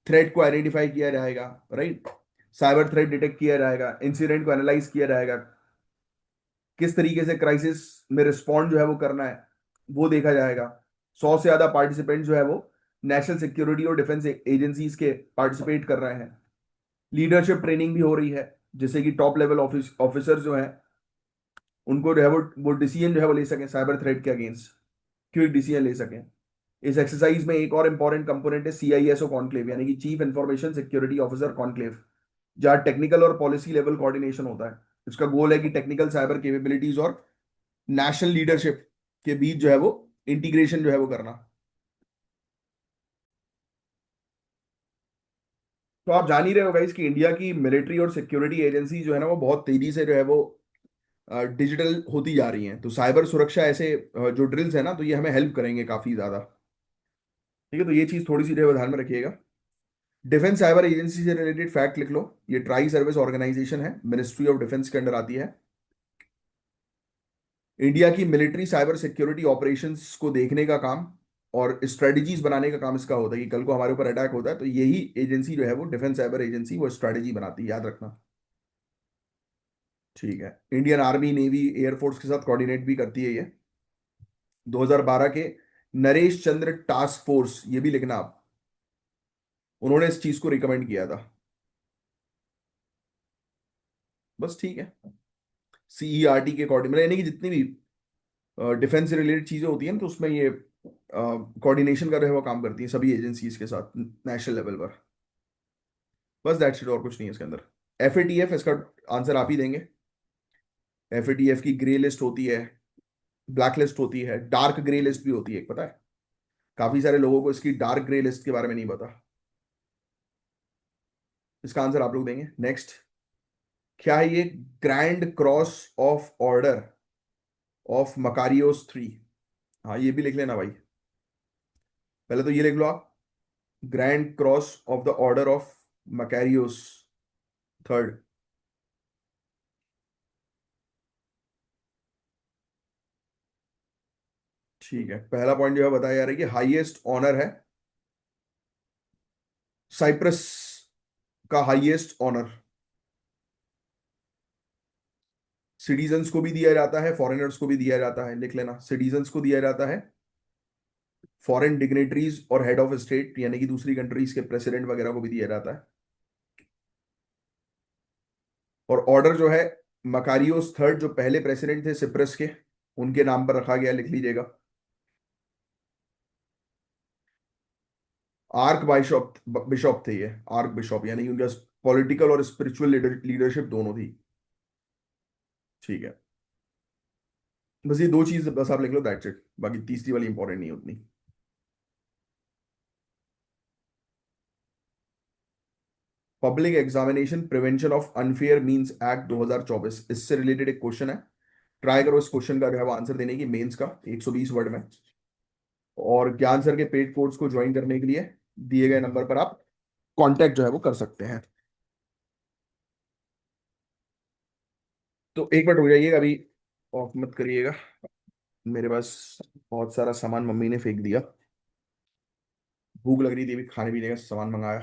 थ्रेट को आइडेंटिफाई किया जाएगा, राइट। साइबर थ्रेट डिटेक्ट किया जाएगा, इंसिडेंट को एनालाइज किया जाएगा, किस तरीके से क्राइसिस में रिस्पॉन्ड जो है वो करना है वो देखा जाएगा। 100 से ज्यादा पार्टिसिपेंट जो है वो नेशनल सिक्योरिटी और डिफेंस एजेंसीज के पार्टिसिपेट कर रहे हैं। लीडरशिप ट्रेनिंग भी हो रही है, जैसे कि टॉप लेवल ऑफिसर जो है उनको जो है वो डिसीजन जो है वो ले सकें साइबर थ्रेट के अगेंस्ट, क्विक डिसीजन ले सकें। इस एक्सरसाइज में एक और इंपॉर्टेंट कंपोनेंट है सीआईएसओ कॉन्क्लेव, यानी कि chief information security officer conclave, जहां टेक्निकल और पॉलिसी लेवल कोऑर्डिनेशन होता है। इसका गोल है कि टेक्निकल साइबर कैपेबिलिटीज और नेशनल लीडरशिप के बीच जो है वो इंटीग्रेशन जो है वो करना। तो आप जान ही रहे हो गाइस कि इंडिया की मिलिट्री और सिक्योरिटी एजेंसी जो है ना वो बहुत तेजी से जो है वो डिजिटल होती जा रही हैं। तो साइबर सुरक्षा ऐसे जो ड्रिल्स है ना, तो ये हमें हेल्प करेंगे काफी ज्यादा। ठीक है, तो ये चीज थोड़ी सी जो है ध्यान में रखिएगा। डिफेंस साइबर एजेंसी से रिलेटेड फैक्ट लिख लो, ये ट्राई सर्विस ऑर्गेनाइजेशन है, मिनिस्ट्री ऑफ डिफेंस के अंडर आती है। इंडिया की मिलिट्री साइबर सिक्योरिटी ऑपरेशंस को देखने का काम और स्ट्रेटजीज बनाने का काम इसका होता है, कि कल को हमारे ऊपर अटैक होता है तो यही एजेंसी जो है वो डिफेंस साइबर एजेंसी वो स्ट्रेटजी बनाती है, याद रखना। ठीक है, इंडियन आर्मी नेवी एयरफोर्स के साथ कोऑर्डिनेट भी करती है ये। 2012 के नरेश चंद्र टास्क फोर्स, ये भी लिखना आप, उन्होंने इस चीज को रिकमेंड किया था। बस ठीक है, सीईआरटी के अकॉर्डिंग, मतलब यानी कि जितनी भी डिफेंस से रिलेटेड चीजें होती हैं तो उसमें ये कोऑर्डिनेशन का जो है वो काम करती है सभी एजेंसीज के साथ नेशनल लेवल पर। बस दैट्स इट, और कुछ नहीं है इसके अंदर। एफएटीएफ, इसका आंसर आप ही देंगे। एफएटीएफ की ग्रे लिस्ट होती है, ब्लैक लिस्ट होती है, डार्क ग्रे लिस्ट भी होती है, पता है? काफी सारे लोगों को इसकी डार्क ग्रे लिस्ट के बारे में नहीं पता। इसका आंसर आप लोग देंगे। नेक्स्ट, क्या है ये? Grand cross of order of Makarios 3। हाँ, ये भी लिख लेना भाई, पहले तो ये लिख लो आप, grand cross of the order of Makarios 3। ठीक है, पहला पॉइंट जो है बताया जा रहा है कि हाईएस्ट ऑनर है, साइप्रस का हाईएस्ट ऑनर। सिटीजन्स को भी दिया जाता है, फॉरेनर्स को भी दिया जाता है, लिख लेना, सिटीजन्स को दिया जाता है, फॉरेन डिग्नेटरीज और हेड ऑफ स्टेट यानी कि दूसरी कंट्रीज के प्रेसिडेंट वगैरह को भी दिया जाता है। और ऑर्डर जो है मकारियोस थर्ड, जो पहले प्रेसिडेंट थे सिप्रस के, उनके नाम पर रखा गया, लिख लीजिएगा। आर्क बिशॉप, बिशॉप थे ये, आर्क बिशॉप, यानी कि उनका पॉलिटिकल और स्पिरिचुअल लीडरशिप दोनों थी। ठीक है, बस ये दो चीज बस आप लिख लो, दैट्स इट, बाकी तीसरी वाली इंपॉर्टेंट नहीं है उतनी। Public examination prevention of unfair means act 2024, इससे रिलेटेड एक क्वेश्चन है। ट्राई करो इस क्वेश्चन का जो है वो आंसर देने की, मेंस का, 120 वर्ड में। और ज्ञान सर के पेड कोर्स को ज्वाइन करने के लिए दिए गए नंबर पर आप कांटेक्ट जो है वो कर सकते हैं। तो एक मिनट हो जाइएगा अभी, ऑफ मत करिएगा। मेरे पास बहुत सारा सामान मम्मी ने फेंक दिया, भूख लग रही थी, अभी खाने पीने का सामान मंगाया,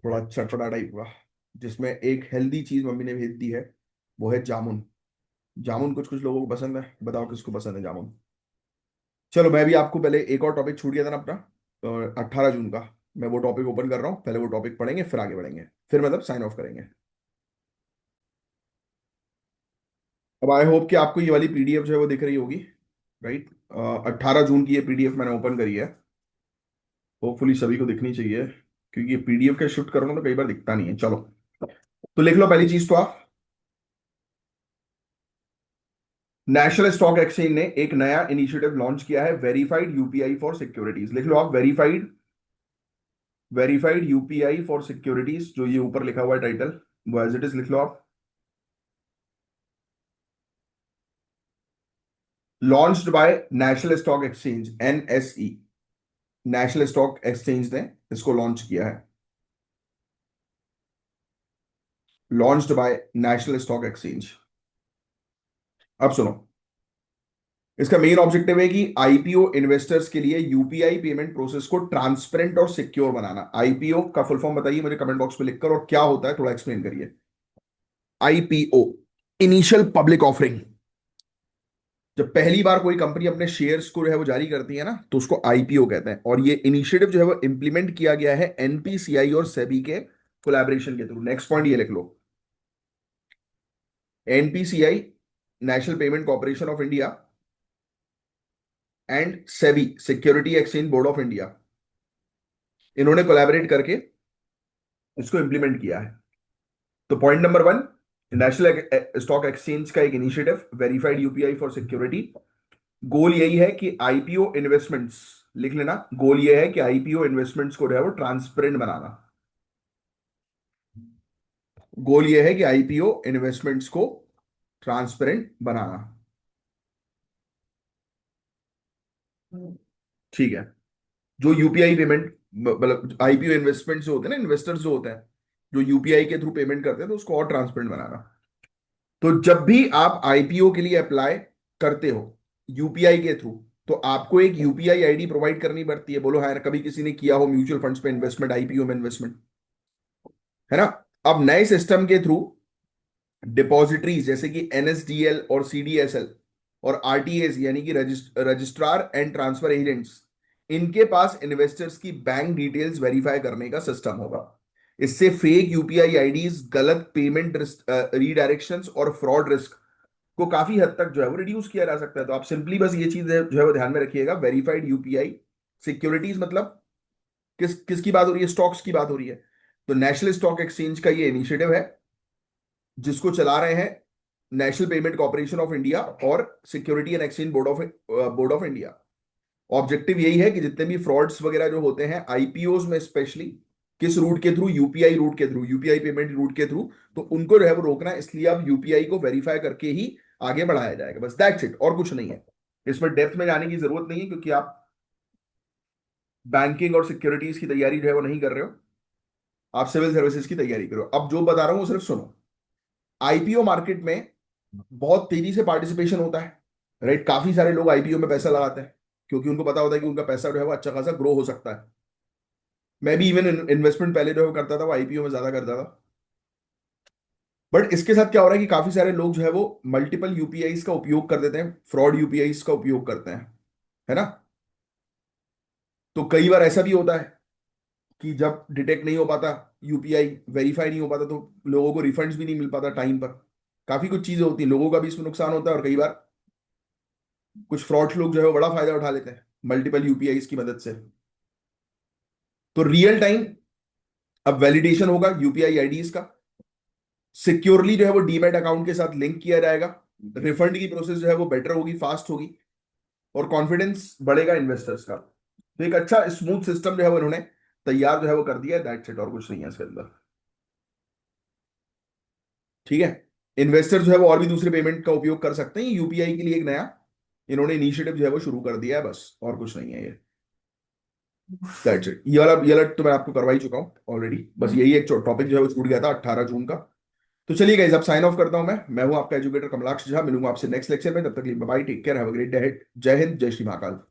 थोड़ा चटपटा टाइप हुआ, जिसमें एक हेल्दी चीज मम्मी ने भेज दी है, वो है जामुन। जामुन कुछ कुछ लोगों को पसंद है, बताओ किसको पसंद है जामुन। चलो, मैं भी आपको पहले एक और टॉपिक छूट गया था ना अपना, 18 जून का, मैं वो टॉपिक ओपन कर रहा हूँ, पहले वो टॉपिक पढ़ेंगे फिर आगे बढ़ेंगे, फिर मतलब साइन ऑफ करेंगे। अब आई होप कि आपको ये वाली पीडीएफ जो है वो दिख रही होगी, राइट। 18 जून की ये पीडीएफ मैंने ओपन करी है, होपफुली सभी को दिखनी चाहिए, क्योंकि ये पीडीएफ का शिफ्ट करो ना तो कई बार दिखता नहीं है। चलो, तो लिख लो पहली चीज तो आप, नेशनल स्टॉक एक्सचेंज ने एक नया इनिशिएटिव लॉन्च किया है, वेरीफाइड यूपीआई फॉर सिक्योरिटीज। लिख लो आप, verified, verified UPI for securities, जो ये ऊपर लिखा हुआ है टाइटल, वो एज इट इज लिख लो आप। Launched by national stock exchange, NSE, national stock exchange ने इसको लॉन्च किया है, launched by national stock exchange. अब सुनो, इसका मेन ऑब्जेक्टिव है कि आईपीओ इन्वेस्टर्स के लिए यूपीआई पेमेंट प्रोसेस को ट्रांसपेरेंट और सिक्योर बनाना। आईपीओ का फुल फॉर्म बताइए मुझे कमेंट बॉक्स में लिखकर, और क्या होता है थोड़ा एक्सप्लेन करिए। IPO, initial public offering. जब पहली बार कोई कंपनी अपने शेयर्स को जो है वो जारी करती है ना, तो उसको आईपीओ कहते हैं। और ये इनिशिएटिव जो है वो इंप्लीमेंट किया गया है एनपीसीआई और सेबी के कोलैबोरेशन के थ्रू। नेक्स्ट पॉइंट ये लिख लो, NPCI, national payment corporation of India, and SEBI, security exchange board of India, इन्होंने कोलैबोरेट करके इसको इंप्लीमेंट किया है। तो point number one, national stock exchange का एक initiative, verified UPI for security. Goal यही है कि आईपीओ इन्वेस्टमेंट्स, लिख लेना, गोल ये है कि आईपीओ इन्वेस्टमेंट्स को जो है वो ट्रांसपेरेंट बनाना। गोल ये है कि आईपीओ इन्वेस्टमेंट्स को ट्रांसपेरेंट बनाना। ठीक है। जो यूपीआई पेमेंट, मतलब आईपीओ इन्वेस्टमेंट जो होते हैं ना, इन्वेस्टर्स जो होते हैं, जो यूपीआई के थ्रू पेमेंट करते हैं, तो उसको और ट्रांसपेरेंट बनाना। तो जब भी आप आईपीओ के लिए अप्लाई करते हो यूपीआई के थ्रू, तो आपको एक यूपीआई आईडी प्रोवाइड करनी पड़ती है। बोलो हाँ, कभी किसी ने किया हो म्यूचुअल फंड्स पे इन्वेस्टमेंट, आईपीओ में इन्वेस्टमेंट, है ना। अब नए सिस्टम के थ्रू डिपॉजिटरीज जैसे कि एनएसडीएल और सीडीएसएल और आरटीएस, यानी कि रजिस्ट्रार एंड ट्रांसफर एजेंट्स, इनके पास इन्वेस्टर्स की बैंक डिटेल्स वेरीफाई करने का सिस्टम होगा। इससे फेक यूपीआई आईडीज, गलत पेमेंट रीडायरेक्शंस और फ्रॉड रिस्क को काफी हद तक जो है वो रिड्यूस किया जा सकता है। तो आप सिंपली बस ये चीज जो है वो ध्यान में रखिएगा, वेरीफाइड यूपीआई सिक्योरिटीज मतलब किसकी बात हो रही है, स्टॉक्स की बात हो रही है। तो नेशनल स्टॉक एक्सचेंज का ये इनिशिएटिव है, जिसको चला रहे हैं national payment corporation of India और security and exchange board of India. Objective यही है कि जितने भी फ्रॉड्स वगैरह जो होते हैं आईपीओज में स्पेशली, किस रूट के थ्रू, यूपीआई रूट के थ्रू, यूपीआई पेमेंट रूट के थ्रू, तो उनको जो है वो रोकना है। इसलिए अब यूपीआई को वेरीफाई करके ही आगे बढ़ाया जाएगा, बस दैट्स इट, और कुछ नहीं है। इसमें डेप्थ में जाने की जरूरत नहीं है, क्योंकि आप बैंकिंग और सिक्योरिटीज की तैयारी जो है वो नहीं कर रहे हो, आप सिविल सर्विसेज की तैयारी करो। अब जो बता रहा हूं वो सिर्फ सुनो। आईपीओ मार्केट में बहुत तेजी से पार्टिसिपेशन होता है, राइट। काफी सारे लोग आईपीओ में पैसा लगाते हैं, क्योंकि उनको पता होता है कि उनका पैसा जो है वो अच्छा खासा ग्रो हो सकता है। मैं भी इवन इन्वेस्टमेंट पहले जो है वो करता था, वो आईपीओ में ज्यादा करता था। बट इसके साथ क्या हो रहा है कि काफी सारे लोग जो है वो मल्टीपल यूपीआई का उपयोग कर देते हैं, फ्रॉड यूपीआई का उपयोग करते हैं, है ना। तो कई बार ऐसा भी होता है कि जब डिटेक्ट नहीं हो पाता यूपीआई वेरीफाई नहीं हो पाता तो लोगों को रिफंड्स भी नहीं मिल पाता टाइम पर। काफी कुछ चीजें होती हैं, लोगों का भी इसमें नुकसान होता है, और कई बार कुछ फ्रॉड लोग जो है वो बड़ा फायदा उठा लेते हैं मल्टीपल यूपीआई की मदद से। तो रियल टाइम अब वैलिडेशन होगा यूपीआई आईडीज का, सिक्योरली जो है वो डीमैट अकाउंट के साथ लिंक किया जाएगा, रिफंड की प्रोसेस जो है वो बेटर होगी, फास्ट होगी, और कॉन्फिडेंस बढ़ेगा इन्वेस्टर्स का। तो एक अच्छा स्मूथ सिस्टम जो है वो इन्होंने तैयार जो है वो कर दिया है, दैट्स इट, और कुछ नहीं है इसके अंदर। ठीक है। इन्वेस्टर जो है वो और भी दूसरे पेमेंट का उपयोग कर सकते हैं, यूपीआई के लिए एक नया इन्होंने इनिशिएटिव जो है वो शुरू कर दिया है, बस और कुछ नहीं है ये। That's it. ये वाला तो मैं आपको करवा ही चुका हूँ ऑलरेडी, बस यही एक टॉपिक जो है वो छूट गया था 18 जून का। तो चलिए गाइस, अब साइन ऑफ करता हूं मैं हूं आपका एजुकेटर कमलाक्ष झा, मिलूंगा आपसे नेक्स्ट लेक्चर में, तब तक के लिए bye, take care, have a great day, जय हिंद, जय श्री महाकाल।